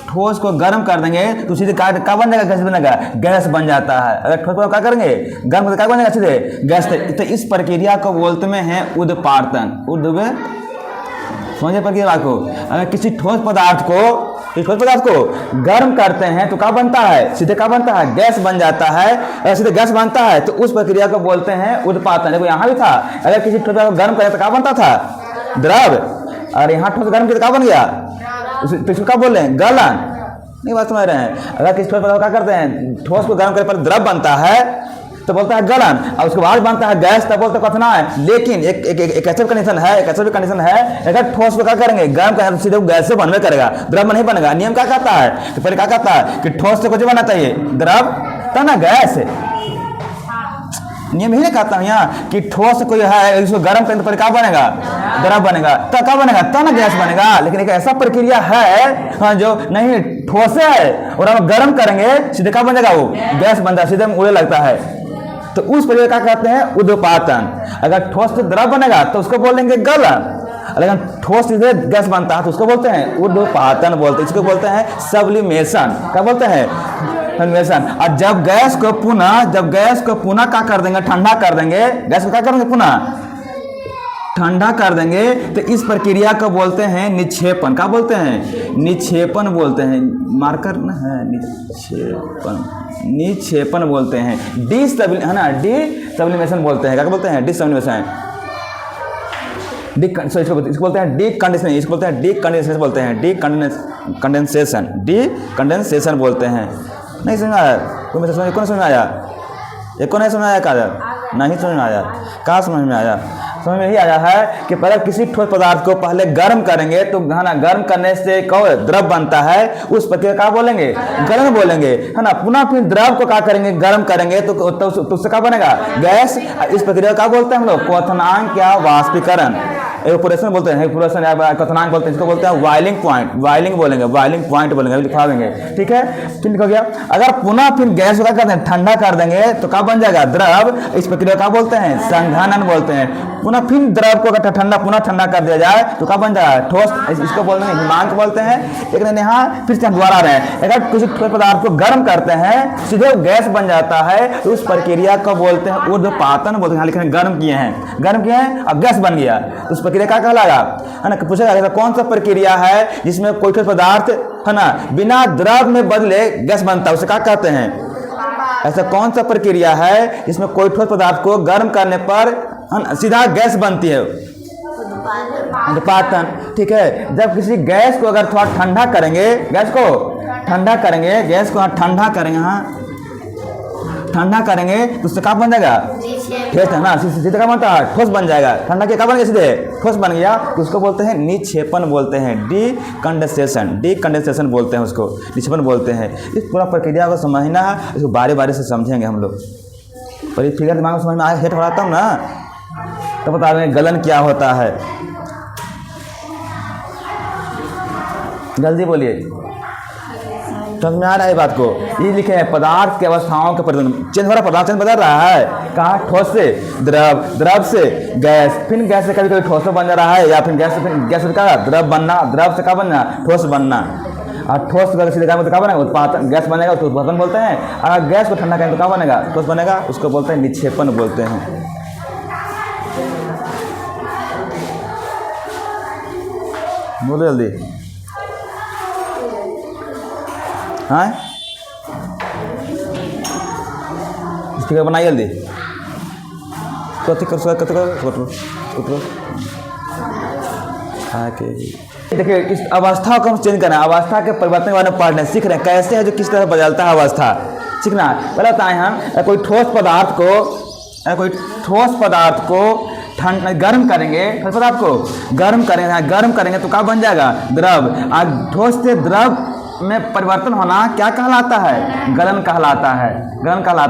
ठोस को गर्म कर देंगे तो सीधे क्या बन जाएगा, गैस बनेगा, गैस बन जाता है। अगर ठोस को क्या करेंगे, गर्म क्या बनेगा, सीधे गैस। तो इस प्रक्रिया को बोलते में है उद्पाटन। समझिए प्रक्रिया को। अगर किसी ठोस पदार्थ को गर्म करते हैं तो क्या बनता है, सीधे क्या बनता है, गैस बन जाता है। अगर सीधे गैस बनता है तो उस प्रक्रिया को बोलते हैं उद्पाटन। देखो यहाँ भी था, अगर किसी ठोस को गर्म करें तो क्या बनता था, द्रव, और यहाँ ठोस गर्म किया तो क्या बन गया, तो इसको क्या बोल रहे हैं, गलन। नहीं बात समझ रहे हैं। अगर किसी ठोस पदार्थ क्या करते हैं, ठोस को गर्म करने पर द्रव बनता है तो बोलता है गलन, और उसके बाद बनता है गैस तब बोलते क्वथना है। लेकिन एक ऐसा कंडीशन है, अगर ठोस को क्या करेंगे, गर्म करें तो सीधे गैस से बनवे करेगा, द्रव नहीं बनेगा। नियम क्या कहता है, तो पहले क्या कहता है कि ठोस से कुछ बनना चाहिए, द्रव तब ना गैस। नियम ही नहीं कहता हूँ यहाँ कि ठोस कोई है, इसको गर्म करने पर क्या बनेगा, द्रव बनेगा, तब क्या बनेगा, तब ना गैस बनेगा। लेकिन एक ऐसा प्रक्रिया है, हाँ, जो नहीं ठोस है और हम गर्म करेंगे सीधे क्या बन जाएगा, वो गैस बनता है, सीधे में उड़ने लगता है। तो उस प्रक्रिया क्या कहते हैं, उद्पाटन। अगर ठोस से द्रव बनेगा तो उसको बोलेंगे गलन, लेकिन ठोस से गैस बनता है तो उसको बोलते हैं उद्पाटन बोलते हैं। इसको बोलते हैं सब्लिमेशन। क्या बोलते हैं, सब्लिमेशन। और जब गैस को पुनः क्या कर देंगे, ठंडा कर देंगे, गैस को क्या करेंगे, पुनः ठंडा कर देंगे, तो इस प्रक्रिया को बोलते हैं निक्षेपण। क्या बोलते हैं, निक्षेपण बोलते हैं। मार्कर ना है, निक्षेपण बोलते हैं। है ना, डिसब्लिमेशन बोलते हैं। क्या बोलते हैं, डिसब्लिमेशन। इसको बोलते हैं डीकंडेंसेशन, इसको बोलते हैं डीकंडेंसेशन बोलते हैं, डीकंडेंसेशन बोलते हैं। नहीं समझ आया, कोई समझ में आया, एक को नहीं समझ आया, नहीं समझ में आया, कहाँ समझ में आया, समझ में यही आया है कि पहले किसी ठोस पदार्थ को पहले गर्म करेंगे तो है ना, गर्म करने से द्रव बनता है, उस प्रक्रिया क्या बोलेंगे, गर्म बोलेंगे, है ना। पुनः फिर द्रव को क्या करेंगे, गर्म करेंगे तो उससे क्या बनेगा, गैस। इस प्रक्रिया का बोलते हैं हम लोग क्वथनांक या वाष्पीकरण, एवापोरेशन बोलते हैं, एवापोरेशन या क्वथनांक बोलते हैं। इसको बोलते हैं बॉइलिंग पॉइंट, बॉइलिंग पॉइंट बोलेंगे, लिखवा देंगे, ठीक है। फिर लिखा गया। अगर पुनः फिर गैस को क्या करते हैं, ठंडा कर देंगे तो क्या बन जाएगा, द्रव। इस प्रक्रिया का बोलते हैं संघनन बोलते हैं। पुनः फिर द्रव को पुनः ठंडा कर दिया जाए तो क्या बन जाएगा, ठोस। इसको बोलते हैं हिमांक बोलते हैं। लेकिन यहाँ फिर से हम दोबारा रहे हैं, अगर किसी ठोस पदार्थ को गर्म करते हैं सीधे गैस बन जाता है तो उस प्रक्रिया को बोलते हैं उद्पाटन बोलते हैं। यहाँ लिखे हैं गर्म किए हैं अब गैस बन गया तो उस प्रक्रिया क्या कहलाएगा, है ना। पूछेगा ऐसा कौन सा प्रक्रिया है जिसमें कोई ठोस पदार्थ, है ना, बिना द्रव में बदले गैस बनता है, उसे क्या कहते हैं। ऐसा कौन सा प्रक्रिया है जिसमें कोई ठोस पदार्थ को गर्म करने पर सीधा गैस बनती है, उत्पादन। ठीक है, जब किसी गैस को अगर थोड़ा ठंडा करेंगे, गैस को ठंडा करेंगे, गैस को ठंडा करेंगे, हाँ ठंडा करेंगे तो उससे क्या बन जाएगा, ठोस है ना, सीधे क्या बनता है, ठोस बन जाएगा। ठंडा के क्या बन गया, सीधे ठोस बन गया, तो उसको बोलते हैं निक्षेपण बोलते हैं, डीकंडेंसेशन बोलते हैं, उसको निक्षेपण बोलते हैं। इस पूरा प्रक्रिया को समझना है, इसको बारे बारे से समझेंगे हम लोग। पर ये फिगर दिमाग में समझ में आए, हेट बढ़ाता हूँ ना तो बता देंगे गलन क्या होता है। जल्दी बोलिए, समझ में आ रहा है बात को। ये लिखे हैं पदार्थ के अवस्थाओं के परिवर्तन, चेंज हो रहा है, पदार्थ चेंज बदल रहा है। कहाँ, ठोस से द्रव, द्रव से गैस, फिर गैस से कभी कभी ठोस में बन जा रहा है, या फिर गैस से क्या द्रव बनना, द्रव से क्या बनना, ठोस बनना। और ठोस अगर सीधे तो क्या बनेगा, उत्पादन, गैस बनेगा उसको उत्पादन बोलते हैं। अगर गैस को ठंडा करें तो क्या बनेगा, ठोस बनेगा, उसको बोलते हैं निक्षेपण बोलते हैं। बोलो जल्दी, हाँ स्पीकर बनाइए जल्दी। कथी करो देखिए, इस अवस्था को हम चेंज करना है, अवस्था के परिवर्तन के बारे में पढ़ने सीख रहे हैं, कैसे है जो किस तरह बदलता है अवस्था सीखना है। पहले बताएं हम, कोई ठोस पदार्थ को गर्म करेंगे, ठोस पदार्थ को गर्म करेंगे तो क्या बन जाएगा, द्रव। आज ठोस से द्रव में परिवर्तन होना क्या कहलाता है, गलन कहलाता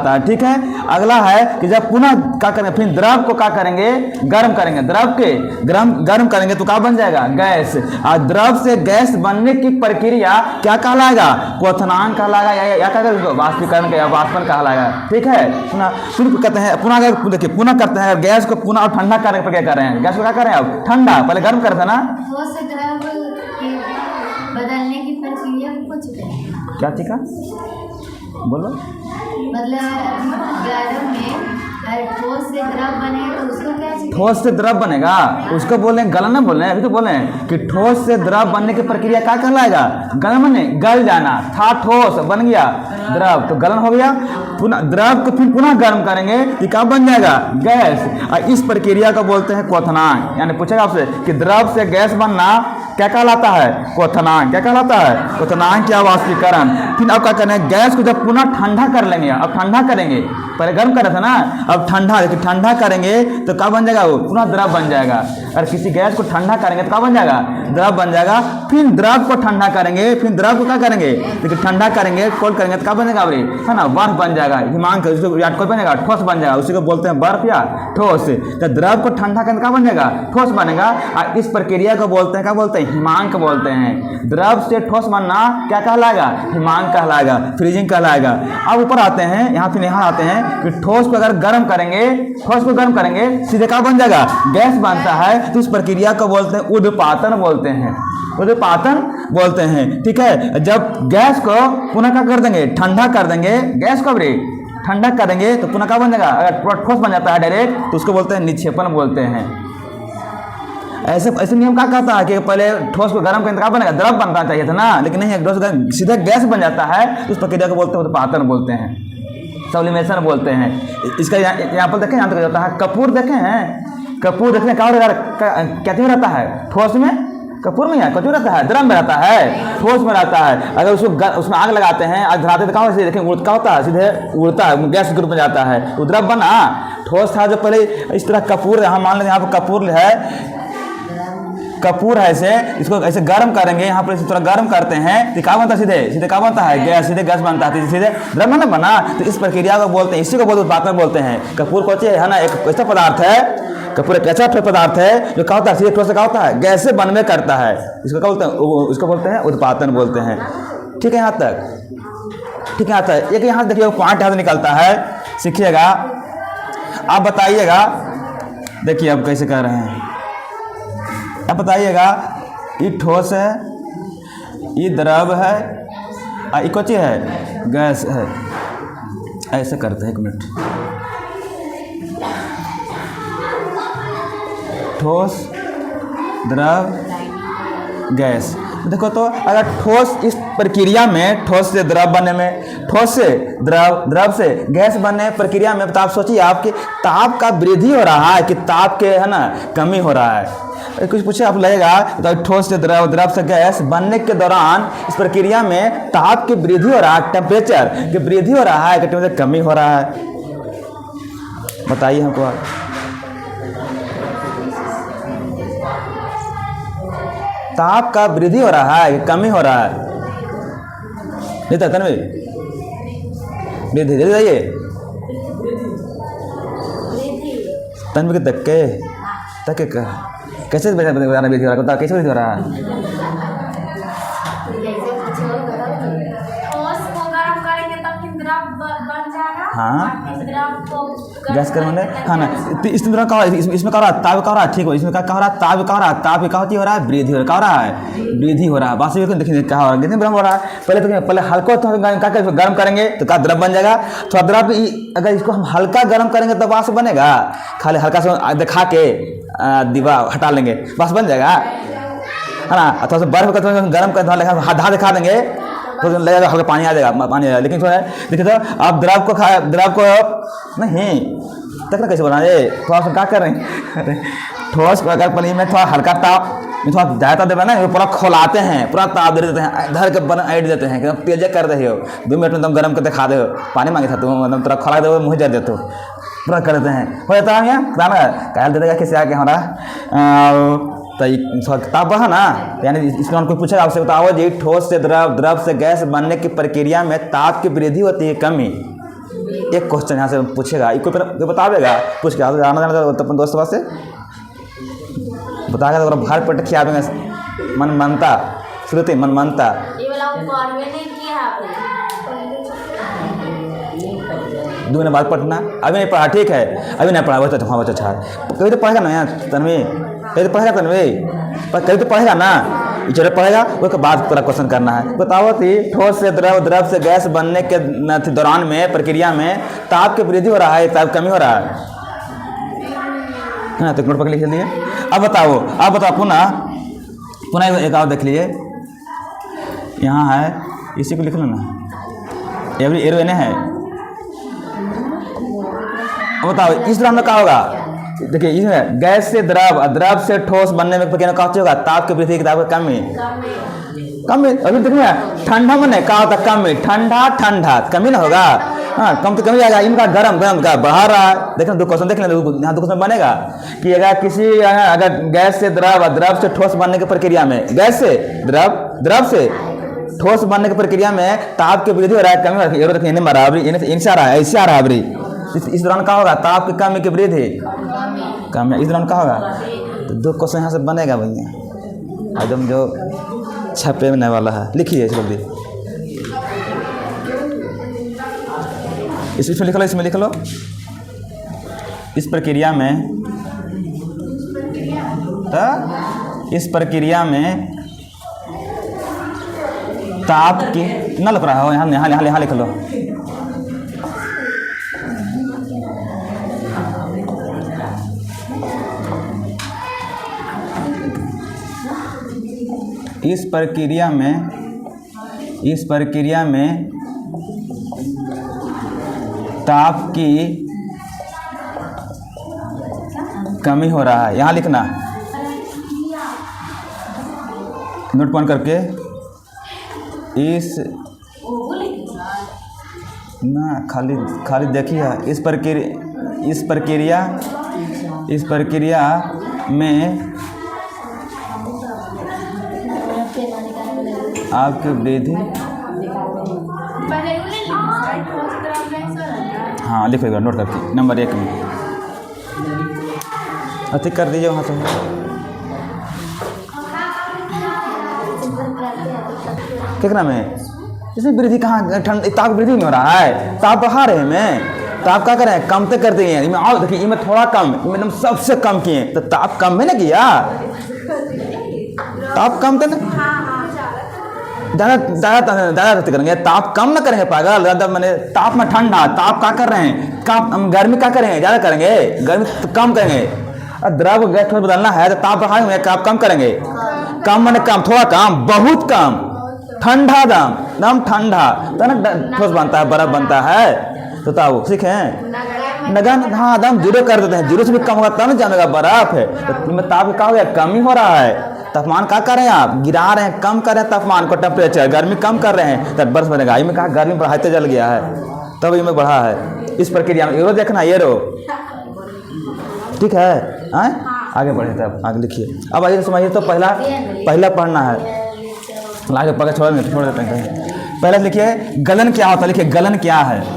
है। ठीक है, अगला है कि जब पुनः क्या करेंगे, फिर द्रव को क्या करेंगे, गर्म करेंगे, द्रव के गर्म करेंगे तो क्या बन जाएगा, गैस। और द्रव से गैस बनने की प्रक्रिया क्या कहलाएगा, क्वथनांक कहलाएगा, या क्या करेंगे, वाष्पीकरण या वाष्पन कहलाएगा। ठीक है, फिर कहते हैं पुनः, अगर देखिए पुनः करते हैं गैस को पुनः और ठंडा करने पर क्या कर रहे हैं, गैस को क्या कर रहे हैं अब ठंडा, पहले गर्म करते हैं ना, बदलने की प्रक्रिया कुछ क्या ठीक है, बोलो। मतलब गर्म में ठोस से द्रव बनेगा तो उसको क्या, ठोस से द्रव बनेगा उसको बोले गलन, ना बोले अभी तो बोले कि ठोस से द्रव बनने की प्रक्रिया क्या कहलाएगा, गलन बने, गल जाना था, ठोस बन गया द्रव तो गलन हो गया। पुनः द्रव को फिर पुनः गर्म करेंगे तो क्या बन जाएगा, गैस। और इस प्रक्रिया को बोलते हैं क्वथनांक। यानी पूछेगा आपसे कि द्रव से गैस बनना क्या कहलाता है, क्वथनांक। क्या कहलाता है, क्वथनांक या वाष्पीकरण। फिर अब क्या करें, गैस को जब पुनः ठंडा कर लेंगे, अब ठंडा करेंगे, पहले गर्म कर रहे थे ना, अब ठंडा करेंगे तो क्या बन जाएगा, वो पुनः द्रव बन जाएगा। और किसी गैस को ठंडा करेंगे तो क्या बन जाएगा, द्रव बन जाएगा। फिर द्रव को ठंडा करेंगे, फिर द्रव को क्या करेंगे, लेकिन ठंडा करेंगे, कोल्ड करेंगे तो क्या बनेगा, है ना, बर्फ बन जाएगा, हिमांक उसको बनेगा, ठोस बन जाएगा, उसी को बोलते हैं बर्फ या ठोस। तो द्रव को ठंडा करेंगे क्या बन जाएगा, ठोस बनेगा। और इस प्रक्रिया को बोलते हैं, क्या बोलते हैं, हिमांक बोलते हैं। द्रव से ठोस बनना क्या कहलाएगा, हिमांक कहलाएगा, फ्रीजिंग कहलाएगा। अब ऊपर आते हैं, यहाँ आते हैं कि ठोस को अगर गर्म करेंगे सीधे क्या बन जाएगा, गैस बनता है। तो इस प्रक्रिया को बोलते हैं उद्पातन बोलते हैं। ठीक है, जब गैस को पुनः क्या कर देंगे, ठंडा कर देंगे, गैस को ठंडा करेंगे तो पुनः क्या बन जाएगा, अगर ठोस बन जाता है डायरेक्ट तो उसको बोलते हैं निक्षेपण बोलते हैं। ऐसे नियम क्या कहता है कि पहले ठोस को गर्म करके क्या बनेगा, द्रव बनना चाहिए था ना, लेकिन नहीं, ठोस सीधा गैस बन जाता है तो उस प्रक्रिया को बोलते हैं उत्पादन बोलते हैं, सब्लिमेशन बोलते हैं। इसका यहाँ पर देखें, यहाँ तक जाता है, कपूर देखे हैं, कपूर देखने क्या रहता है, ठोस में, कपूर में या कचू रहता है, द्रव में रहता है, ठोस में रहता है। अगर उसमें आग लगाते हैं, आग धराते तो कहाँ से देखें, क्या होता है, सीधे उड़ता है, गैस के रूप में जाता है, तो द्रव बना। ठोस था जो पहले इस तरह कपूर, यहाँ मान लें यहाँ पर कपूर है ऐसे, इसको ऐसे गर्म करेंगे, यहाँ पर इसी तरह गर्म करते हैं तो क्या बनता है, सीधे क्या बनता है, गैस, सीधे गैस बनता है, सीधे द्रव ना बना। तो इस प्रक्रिया को बोलते हैं, इसी को बोलते उत्पादन बोलते हैं। कपूर को है ना, एक ऐसा पदार्थ है, कपूर एक ऐसा पदार्थ है जो क्या होता है, सीधे ठोस से क्या होता है, गैस से बनवे करता है, इसको क्या बोलते हैं, उसको बोलते हैं उत्पादन बोलते हैं। ठीक है, यहाँ तक ठीक है। यहाँ तक एक यहाँ देखिए पॉइंट यहाँ से निकलता है, सीखिएगा, आप बताइएगा, देखिए आप कैसे कर रहे हैं, आप बताइएगा, ये ठोस है, ये द्रव है, ये कौन चीज है, गैस है। ऐसे करते हैं, एक मिनट, ठोस, द्रव, गैस। देखो तो अगर ठोस इस प्रक्रिया में ठोस से द्रव बनने में, ठोस से द्रव से गैस बनने प्रक्रिया में, तो आप सोचिए आपके ताप का वृद्धि हो रहा है कि ताप के है ना कमी हो रहा है। कुछ पूछे आप लगेगा तो ठोस से द्रव से गैस बनने के दौरान इस प्रक्रिया में ताप की वृद्धि हो रहा है, टेम्परेचर की वृद्धि हो रहा है कि टेम्परेचर कमी हो रहा है? बताइए हमको आप। ताप का वृद्धि हो रहा है कि कमी हो रहा है? नहीं तो तन्वी वृद्धि जल्दी जाइए। तन्वी के तक कैसे वृद्धि हो रहा है? कैसे वृद्धि हो रहा है? हाँ गैस कर मैंने हाँ ना इस तरह का इसमें कह रहा है ताप का हो रहा है, ठीक हो। इसमें क्या हो रहा है? ताप का हो रहा है। ताप क्या होती हो रहा है? वृद्धि हो रहा है, वृद्धि हो रहा है। वास्तविक देखिए क्या हो रहा है, कितने गर्म हो रहा है। पहले हल्का क्या गर्म करेंगे तो क्या द्रव बन जाएगा। थोड़ा द्रव अगर इसको हम हल्का गर्म करेंगे तो वाष्प बनेगा। खाली हल्का से दिखा के दीवार हटा लेंगे वाष्प बन जाएगा, है ना। थोड़ा सा बर्फ का गर्म कर हाथ दिखा देंगे तो लगेगा हल्का पानी आ जाएगा, पानी आ जाएगा। लेकिन थोड़ा देखिए तो आप द्रव को नहीं तक कैसे बना ये थोड़ा सा क्या कर रहे हैं ठोस को अगर पानी में थोड़ा हल्का ताप में थोड़ा ज़्यादा देना ना, पूरा खोलाते हैं, पूरा ताप दे देते हैं, धर के बन ऐड देते हैं कि तेज कर दे हो 2 मिनट में तुम गर्म करके खा दे हो। पानी मांगे था तुम मतलब थोड़ा खोला दे मुँह जर देते हो, पूरा कर देते हैं। हो जाता है यहाँ कहल दे देगा किसी आके हमारा तो ताप बढ़ा ना। यानी इसका कोई पूछेगा आपसे बताओ जी ठोस से द्रव से गैस बनने की प्रक्रिया में ताप की वृद्धि होती है कमी? एक क्वेश्चन यहाँ से पूछेगा, कोई बतावेगा पूछ के जाना अपन दोस्त से बताएगा तो भार पट खियावेंगे मन मानता श्रुति मन मानता। 2 महीने बाद पढ़ना। अभी नहीं पढ़ा ठीक है, अभी नहीं पढ़ा बहुत अच्छा है। कभी तो पढ़ेगा ना यार तन्वी, कभी तो पढ़ेगा तन्वी, कभी तो पढ़ेगा ना, चलो पढ़ेगा उसके बाद पूरा क्वेश्चन करना है। बताओ कि ठोस से द्रव से गैस बनने के दौरान में प्रक्रिया में ताप की वृद्धि हो रहा है ताप कमी हो रहा है ना। तो नोट पकड़ लिख लिए। अब बताओ पुनः एक और देख लीजिए, यहाँ है इसी को लिख लो ना, एवरी एरो एने है। बताओ इस दौरान में क्या होगा? देखिए इसमें गैस से द्रव से ठोस बनने में प्रक्रिया क्या होगा? ताप की वृद्धि ताप की कमी। अभी देखिए ठंडा में क्या होता है? कमी ठंडा कमी ना होगा। हाँ कम तो कमी आएगा। इनका गर्म का बढ़ा रहा है। देखना 2 क्वेश्चन देख लें, यहाँ 2 क्वेश्चन बनेगा कि अगर गैस से द्रव से ठोस बनने की प्रक्रिया में गैस से द्रव से ठोस बनने की प्रक्रिया में ताप की वृद्धि हो रहा है कमी हो रहा है। देखिए बराबरी इनसे आ रहा है, ऐसे आ रहा है। इस दौरान क्या होगा? ताप की कमी की वृद्धि कम है। इस दौरान क्या होगा? तो 2 क्वेश्चन यहाँ से बनेगा भैया, एकदम जो छपे में वाला है। लिखिए जल्दी, इसमें लिख लो। इस प्रक्रिया में ताप की ना लिख रहा हो, यहाँ लिख लो। इस प्रक्रिया में ताप की कमी हो रहा है, यहाँ लिखना नोट पॉइंट करके। इस ना खाली देखिए इस प्रक्रिया में आपकी वृद्धि हाँ लिखो नोट करके नंबर 1 में अति कर दीजिए वहाँ से। कितना में इसमें वृद्धि कहाँ ताप वृद्धि में हो रहा है? ताप बढ़ा रहे हैं, ताप क्या करें? कम तो कर दिए। इनमें और देखिए इनमें थोड़ा कम, एकदम सबसे कम किए तो ताप कम है ना किया, ताप कम तो ना ज़्यादा करेंगे, ताप कम ना करेंगे पागल। ज़्यादा मैंने ताप में ठंडा, ताप क्या कर रहे हैं? कम गर्मी क्या करेंगे? ज़्यादा करेंगे, गर्मी तो कम करेंगे। द्रव गैस में बदलना है तो ताप बढ़ाएंगे, ताप कम करेंगे। कम मैंने कम, थोड़ा कम, बहुत कम, ठंडा दम, दम ठंडा तो ना ठोस बनता है, बर्फ बनता है। तो ताऊ सीखें नगन, हाँ दम जीरो कर देते हैं, जीरो से भी कम होगा तब ना जानेगा बर्फ है। तो ताप क्या हो गया, कम ही हो रहा है। तापमान क्या कर रहे हैं आप, गिरा रहे हैं, कम कर रहे हैं तापमान को, टेम्परेचर गर्मी कम कर रहे हैं तब बर्फ बनेगा। ये में कहा गर्मी बढ़ाते चल गया है तब ये में बढ़ा है। इस प्रक्रिया में एरो देखना, ये रो ठीक है। आगे बढ़े तब आगे लिखिए। अब आइए समझिए, तो पहला पढ़ना है, आगे पकड़ छोड़ देते हैं। पहले लिखिए गलन क्या होता है, लिखिए गलन क्या है।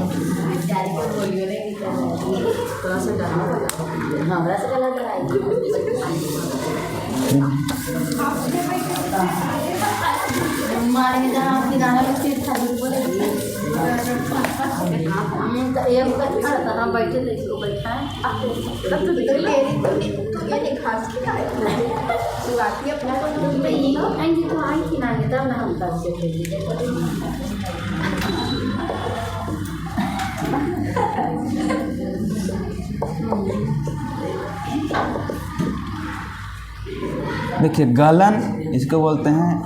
देखिए गलन इसको बोलते हैं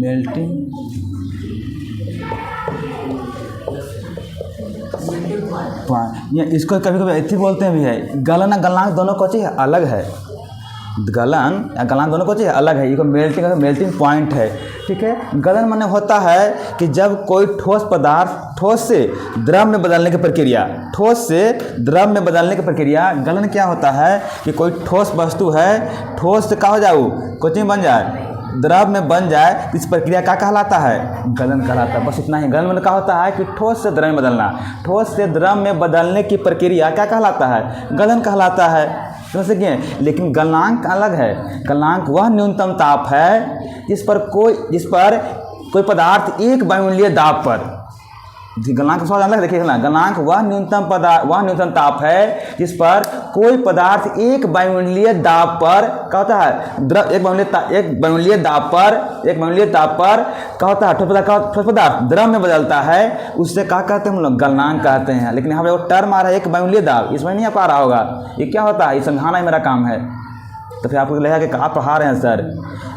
मेल्टिंग पॉइंट। इसको कभी कभी ऐसे बोलते हैं भी है। गलन और गलनांक दोनों को चीज़ अलग है, गलन या गलनांक दोनों को चीज़ अलग है। ये मेल्टिंग पॉइंट है, ठीक है। गलन माने होता है कि जब कोई ठोस पदार्थ ठोस से द्रव में बदलने की प्रक्रिया, ठोस से द्रव में बदलने की प्रक्रिया। गलन क्या होता है कि कोई ठोस वस्तु है, ठोस से क्या हो जाए, कुछ बन जाए, द्रव में बन जाए, इस प्रक्रिया क्या कहलाता है, गलन कहलाता है। बस इतना ही। गलन में क्या होता है कि ठोस से द्रव में बदलना, ठोस से द्रव में बदलने की प्रक्रिया क्या कहलाता है, गलन कहलाता है। समझ सकिए। लेकिन गलनांक अलग है। गलनांक वह न्यूनतम ताप है जिस पर कोई पदार्थ एक वायुमंडलीय दाब पर, गलनांक का अलग देखिए ना, गलनांक वह न्यूनतम ताप है जिस पर कोई पदार्थ एक वायुमंडलीय दाब पर क्या होता है, द्रव एक वायुमंडलीय दाब पर क्या होता है, ठोस पदार्थ द्रव में बदलता है, उससे क्या कहते हैं हम लोग, गलनांक कहते हैं। लेकिन यहाँ पे वो टर्म आ रहा है एक वायुमंडलीय दाब, इसमें नहीं आ पा रहा होगा ये क्या होता है, ये समझाना ही मेरा काम है। तो फिर आपको लगेगा कि आप पढ़ा रहे हैं सर।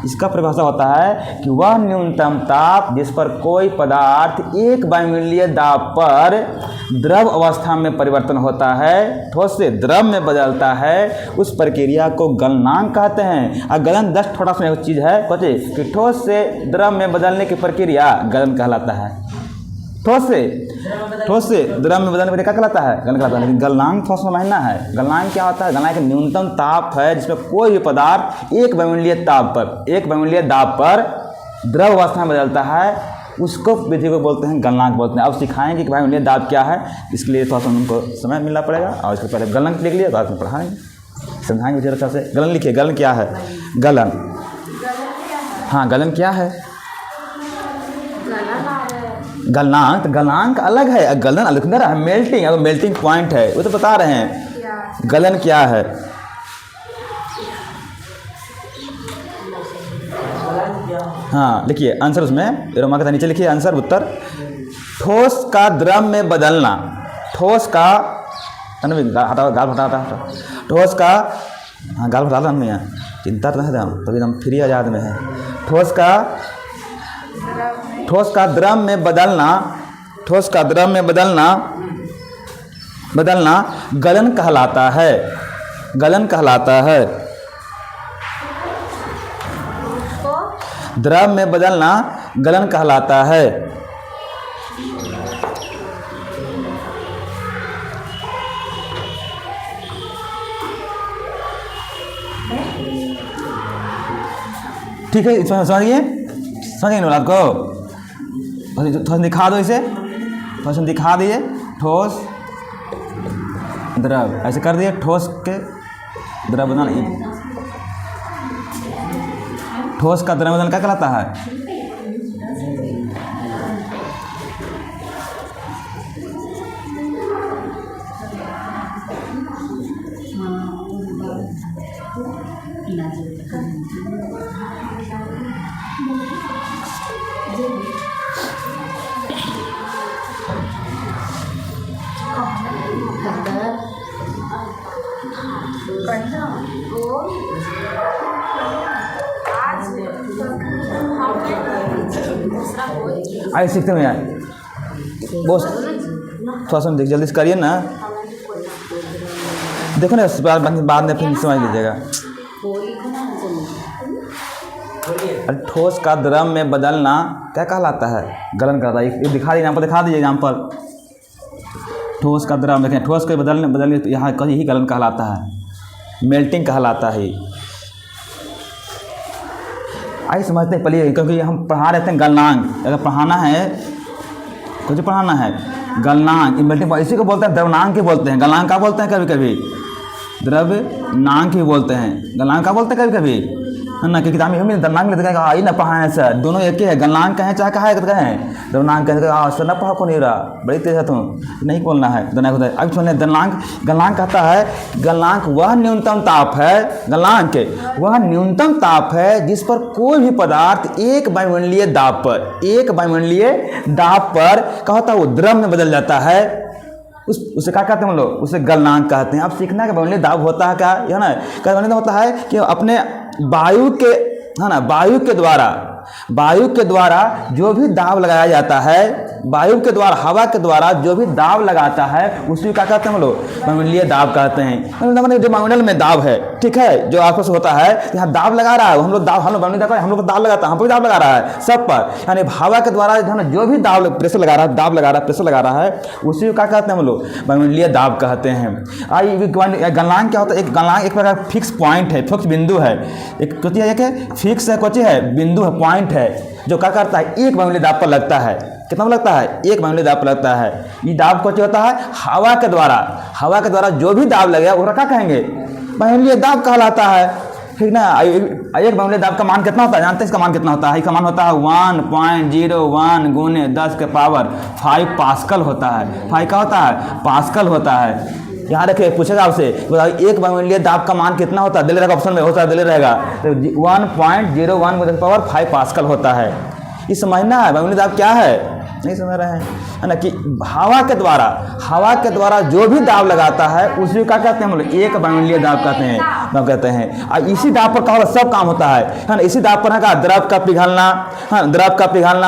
इसका परिभाषा होता है कि वह न्यूनतम ताप जिस पर कोई पदार्थ एक वायुमंडलीय दाब पर द्रव अवस्था में परिवर्तन होता है, ठोस से द्रव में बदलता है, उस प्रक्रिया को गलनांक कहते हैं। और गलन 10 थोड़ा सा चीज़ है कि ठोस से द्रव में बदलने की प्रक्रिया गलन कहलाता है। ठोस से द्रव में बदलने पर क्या कहलाता है, गलन कहलाता है। लेकिन गलनांक थोड़ा समझना है। गलनांक क्या होता है, गलनांक न्यूनतम ताप है जिसमें कोई भी पदार्थ एक वायुमंडलीय दाब पर द्रव अवस्था में बदलता है, उसको विधि को बोलते हैं गलनांक बोलते हैं। अब सिखाएंगे कि वायुमंडलीय दाब क्या है, इसके लिए थोड़ा सा उनको समय मिलना पड़ेगा। और इसके पहले गलनांक लिख लिया, बाद में पढ़ाएंगे, समझाएंगे अच्छा से। गलन लिखिए, गलन क्या है, गलन, हाँ गलन क्या है, गलनांक अलग है, गलन अलग है, मेल्टिंग पॉइंट है, वो तो बता रहे हैं। गलन क्या है, हाँ लिखिए आंसर, उसमें रोमा के नीचे लिखिए आंसर उत्तर। ठोस का द्रव में बदलना, ठोस का हटा ठोस का, हाँ गाल हटा नहीं है, चिंता तो है, तभी हम फ्री आजाद में है। ठोस का द्रव में बदलना गलन कहलाता है। द्रव में बदलना गलन कहलाता है। ठीक है, इसमें समझिए ना आपको, थोड़ा दिखा दो इसे, थोड़ा दिखा दिए। ठोस द्रव ऐसे कर दिए, ठोस के द्रव बदलना, ठोस का द्रव बदलना क्या कहलाता है, आइए सीखते हैं यार, बहुत थोड़ा सा जल्दी से करिए ना, देखो ना बाद में फिर समझ लीजिएगा। अरे ठोस का द्रव में बदलना क्या कहलाता है? गलन करता है। ये दिखा दीजिए, यहाँ पर दिखा दीजिए एग्जाम्पल। ठोस का द्रव देखें, ठोस के बदलने तो यहाँ कहीं ही गलन कहलाता है, मेल्टिंग कहलाता है। आइए समझते हैं पहले, क्योंकि हम पढ़ा रहते हैं गलनांक। अगर पढ़ाना है, कुछ पढ़ाना है गलनांक, मेल्टिंग, इसी को बोलते हैं द्रवनांक ही बोलते हैं। गलनांक क्या बोलते हैं? कभी कभी द्रव्यनांक ही बोलते हैं। गलनांक क्या बोलते हैं कभी कभी, है ना? कि किताब में द्रवनांक लेते हैं, आई ना पढ़ाएं सर, दोनों एक ही है। गलनांक कहें चाहे कहा है द्रवनांक कहें, सर ना पढ़ा को नहीं रहा, बड़ी तेज है तुम, नहीं बोलना है द्रवनांक होता है। अब सुनिए, गलनांक कहता है, गलनांक वह न्यूनतम ताप है, गलनांक वह न्यूनतम ताप है जिस पर कोई भी पदार्थ एक वायुमंडलीय दाब पर क्या होता है, वो द्रव में बदल जाता है। उसे क्या कहते हैं हम लोग? उसे गलनांक कहते हैं। अब सीखना है कि वायुमंडलीय दाब होता है क्या, है ना? क्या वायुमंडलीय होता है कि अपने वायु के, है ना, वायु के द्वारा जो भी दाब लगाया जाता है, वायु के द्वारा, हवा के द्वारा जो भी दाब लगाता है, उसी क्या कहते हैं हम लोग? वायुमंडलीय दाब कहते हैं। जो वायुमंडल में दाब है, ठीक है, जो आपस होता है, यहाँ दाब लगा रहा है, हम लोग दाब लगाता है, हम पर दाब लगा रहा है सब पर, यानी हवा के द्वारा जो भी दाब प्रेशर लगा रहा है, प्रेशर लगा रहा है, उसी को क्या कहते हैं हम लोग? वायुमंडलीय दाब कहते हैं। गलनांक क्या होता है? एक गलनांक एक प्रकार फिक्स पॉइंट है, फिक्स बिंदु है। एक फिक्स है, बिंदु है, पॉइंट है, जो क्या करता है, एक वायुमंडलीय दाब पर लगता है। कितना लगता है? एक वायुमंडलीय दाब पर लगता है। ये दाब क्या होता है? हवा के द्वारा जो भी दाब लगेगा वो क्या कहेंगे? वायुमंडलीय दाब कहलाता है, ठीक ना? एक वायुमंडलीय दाब का मान कितना होता है? जानते हैं इसका मान कितना होता है? इसका मान होता है 1.01 गुने 10 के पावर 5 पास्कल होता है। 5 क्या होता है? पास्कल होता है। यहाँ रखे, पूछेगा आपसे, एक वायुमंडलीय दाब का मान कितना होता है? दिले रहेगा, ऑप्शन में होता है, दिले रहेगा, तो 1.01 गुने पावर 5 पास्कल होता है। ये समझना है वायुमंडलीय दाब क्या है, नहीं समझ रहे हैं, है ना? कि हवा के द्वारा जो भी दाब लगाता है, उसी का कहते हैं हम लोग एक वायुमंडलीय दाब कहते हैं। और इसी दाब पर क्या होता है? सब काम होता है ना? इसी दाब पर है द्रव का पिघलना,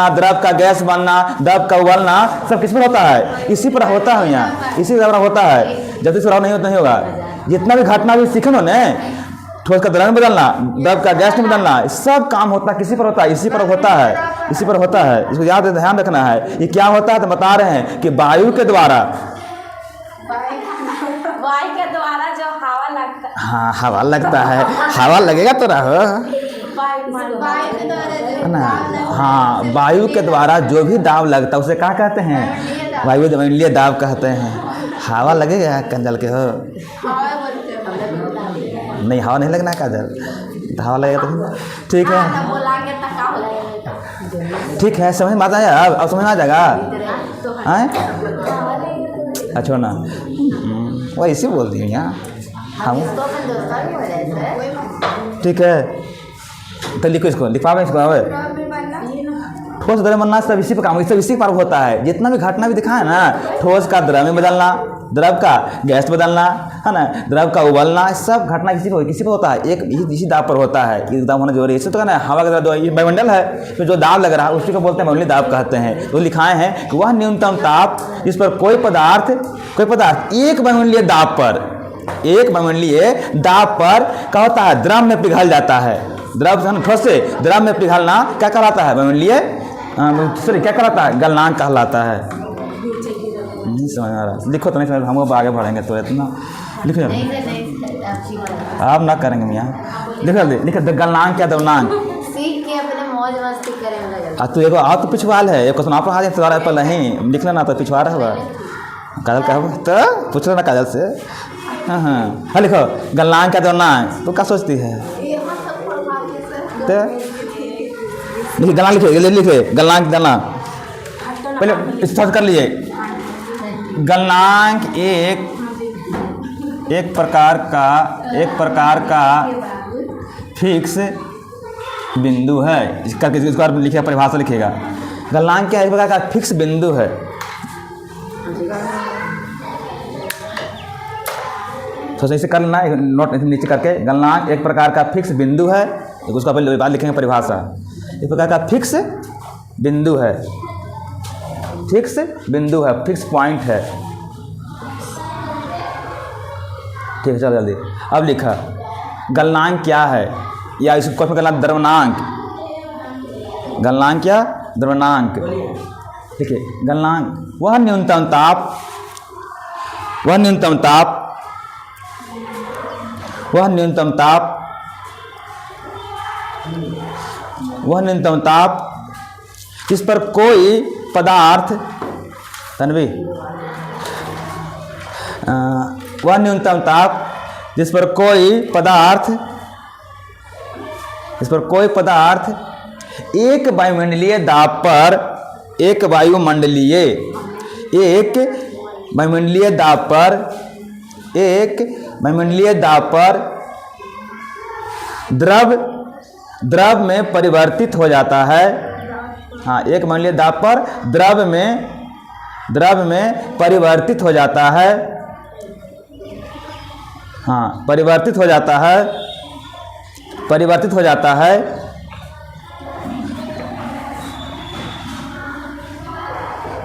द्रव का गैस बनना, द्रव का उबलना, सब किस पर होता है? इसी पर होता है। यहाँ इसी द्वारा होता है। जब तक नहीं होगा, जितना भी घटना भी सीखे ना, ठोस का द्रव में बदलना, द्रव का गैस में बदलना, सब काम होता है किसी पर होता है? इसी पर होता है। इसको याद ध्यान रखना है। ये क्या होता है तो बता रहे हैं कि वायु के द्वारा जो हवा लगता है, हाँ हवा लगता है, हवा लगेगा तो रहो, है ना? हाँ, वायु के द्वारा जो भी दाब लगता है उसे क्या कहते हैं? वायुमंडलीय दाब कहते हैं। हवा लगेगा कंजल के हो, नहीं हवा नहीं लगना काजल, हवा लगेगा तो ठीक है, ठीक है, समझ में आ जाएगा। अब समझ में आ जाएगा, अच्छा ना, वो इसी बोल दी यहाँ हम, ठीक है, तो लिखो इसको, लिखवा इसको। ठोस द्रव बनना सब इसी पर काम, इसी पर होता है। जितना भी घटना भी दिखा है ना, ठोस का द्रव में बदलना, द्रव का गैस बदलना, है ना, द्रव का उबलना, सब घटना किसी पर होता है, एक इसी दाब पर होता है। ये दाब होना जरूरी है। इससे तो कहना है हवा का द्रव, ये वायुमंडल है, तो जो दाब लग रहा है उसी को बोलते हैं वायुमंडलीय दाब कहते हैं। तो लिखाए हैं कि वह न्यूनतम ताप जिस पर कोई पदार्थ एक वायुमंडलीय दाब पर क्या होता है? द्रव में पिघल जाता है। द्रव ठोस से द्रव में पिघलना क्या कहलाता है? वायुमंडलीय क्या कहलाता है? गलनांक कहलाता है। नहीं समझ आ रहा, लिखो तो नहीं समझ, हम लोग आगे बढ़ेंगे तो इतना लिखो, आप ना करेंगे मियाँ, लिखो गलनांक क्या? द्रवनांक सीख के अपने मौज मस्ती करेंगे। तू एगो आप तो पिछवाल है, एक क्वेश्चन आप पढ़ा दे तुम्हारा पर नहीं लिख लेना, तो पिछवा रहा होगा काजल का, तो पूछ लेना काजल से। हाँ लिखो गलनांक क्या? द्रवनांक। तो क्या सोचती है? लिखे गलनांक, लिखे गलनांक, पहले सर्च कर लिए। गलनांक एक प्रकार का फिक्स बिंदु है। इसका लिखिएगा, परिभाषा लिखिएगा। गलनांक क्या है? एक प्रकार का फिक्स बिंदु है। तो इसे कर लेना, नोट नीचे करके। गलनांक एक प्रकार का फिक्स बिंदु है एक उसका पहले बाद लिखेंगे परिभाषा। इस प्रकार का फिक्स बिंदु है, फिक्स बिंदु है, फिक्स पॉइंट है। ठीक है, चलो जल्दी। अब लिखा गलनांक क्या है, या इसको क्वेश्चन करना द्रव्यनांक। गलनांक क्या, द्रव्यनांक। ठीक है, गलनांक वह न्यूनतम ताप, वह न्यूनतम ताप, वह न्यूनतम ताप, वह न्यूनतम ताप जिस पर कोई पदार्थ, तन्वी, वह न्यूनतम ताप जिस पर कोई पदार्थ, इस पर कोई पदार्थ एक वायुमंडलीय दाब पर, एक वायुमंडलीय, एक वायुमंडलीय दाब पर, एक वायुमंडलीय दाब पर द्रव में परिवर्तित हो जाता है। हाँ, एक वायुमंडलीय दाब पर द्रव में परिवर्तित हो जाता है। हाँ, परिवर्तित हो जाता है, परिवर्तित हो जाता है।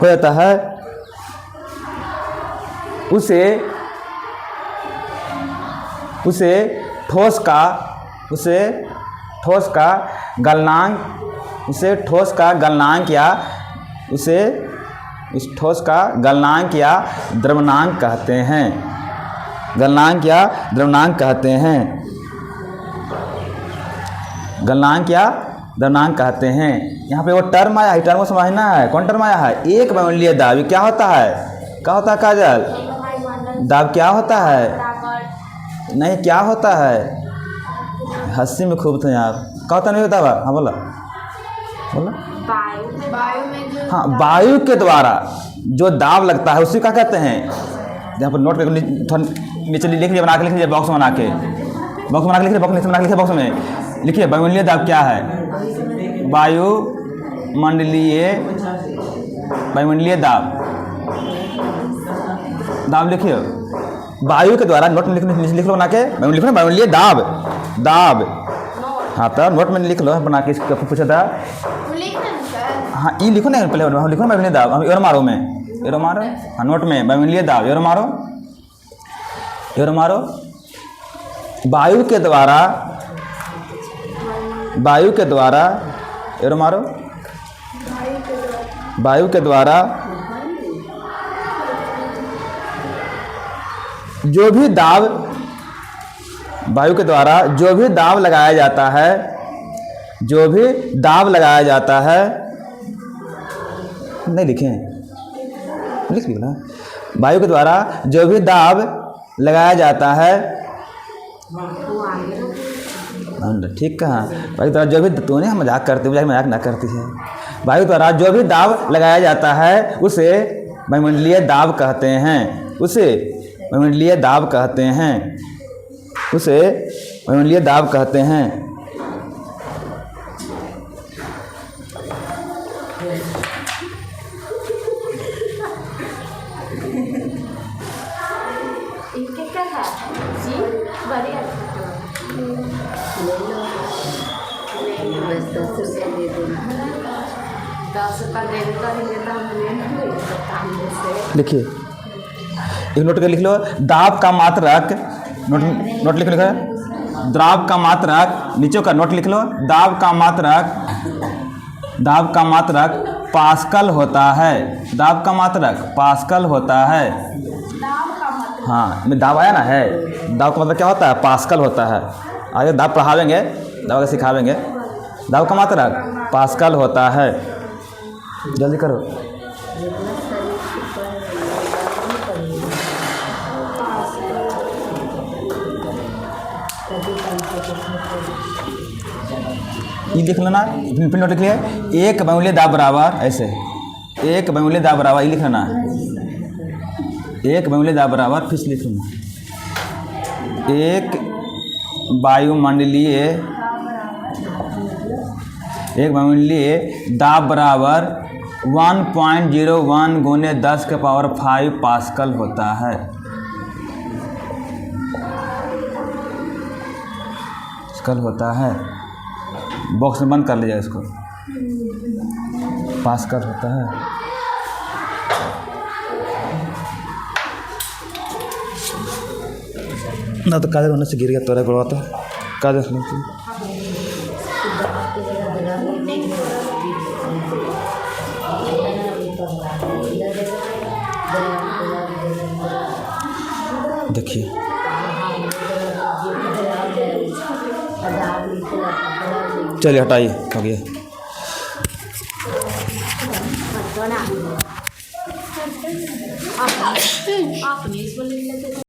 हो जाता है उसे ठोस का गलनांक, उसे ठोस का गलनांक या उसे उस ठोस का गलनांक या द्रव्यनांक कहते हैं। गलनांक या द्रव्यनांक कहते हैं। गलनांक या द्रव्यनांक कहते हैं। यहाँ पे वो टर्म आया है, टर्म को समझना है। कौन टर्म आया है? एक वायुमंडलीय दाब। ये क्या होता है? क्या होता है काजल? दाब क्या होता है? नहीं, क्या होता है? हंसी में खूब थे आप। क्या होता नहीं होता? हाँ बोला बोला। वायु में जो, हाँ, वायु के द्वारा जो दाब लगता है उसी का कहते हैं। यहाँ पर नोट नीचे लिख लीजिए, बना के लिख लीजिए, बॉक्स बना के, बॉक्स बना के लिखिए, बॉक्स नीचे बना के लिखिए, बॉक्स में लिखिए वायुमंडलीय दाब क्या है। वायुमंडलीय दाब, दाब लिखिए वायु के द्वारा। नोट में लिख लो बना के, लिखो ना वायुमंडलीय दाब, दाब। हाँ, तो नोट में लिख लो बना के। इसको पूछा था, हाँ ये लिखो ना पहले, लिखो ना वायुमंडलीय दाब। एरो मारो में, एरो मारो। हाँ, नोट में वायुमंडलीय दाब, एरो मारो, एरो मारो। वायु के द्वारा, वायु के द्वारा, एरो मारो। वायु के द्वारा जो भी दाब, वायु के द्वारा जो भी दाब लगाया जाता है, जो भी दाब लगाया जाता है, नहीं लिखें, लिख ना। वायु के द्वारा जो भी दाब लगाया जाता है, ठीक कहा। वायु द्वारा जो भी, तूने हम मजाक करते हुए मजाक ना करती है। वायु द्वारा जो भी दाब लगाया जाता है उसे वायुमंडलीय दाब कहते हैं, उसे वायुमंडलीय दाब कहते हैं, उसे वायुमंडलीय दाब कहते हैं। लिखिए, एक नोट कर लिख लो। दाब का मात्रक, नोट लिख लो। दाब का मात्रक, नीचे का नोट लिख लो। दाब का मात्रक, दाब का मात्रक पास्कल होता है। दाब का मात्रक पास्कल होता है। हाँ, में दाब आया ना है। दाब का मतलब क्या होता है? पास्कल होता है। आगे दाब पढ़ावेंगे, दाब सिखावेंगे। दाब का मात्रक पास्कल होता है। जल्दी करो। ये लिख लेना, फिर नोट लिख लिया। एक वायुमंडलीय दाब बराबर, ऐसे एक वायुमंडलीय दाब बराबर, ये लिख लेना। एक वायुमंडलीय दाब बराबर, फिर लिख लेना। एक वायुमंडलीय, एक वायुमंडलीय दाब बराबर 1.01 गुने 10⁵ पास्कल होता है। पास्कल होता है। बॉक्स में बंद कर लीजिएगा इसको। पास कर होता है। ना तो काजल होने से गिर गया, तोरा गुड़वा तो काजल नहीं थी। देखिए चलिए हटाइए, हो गया। आप नहीं बोले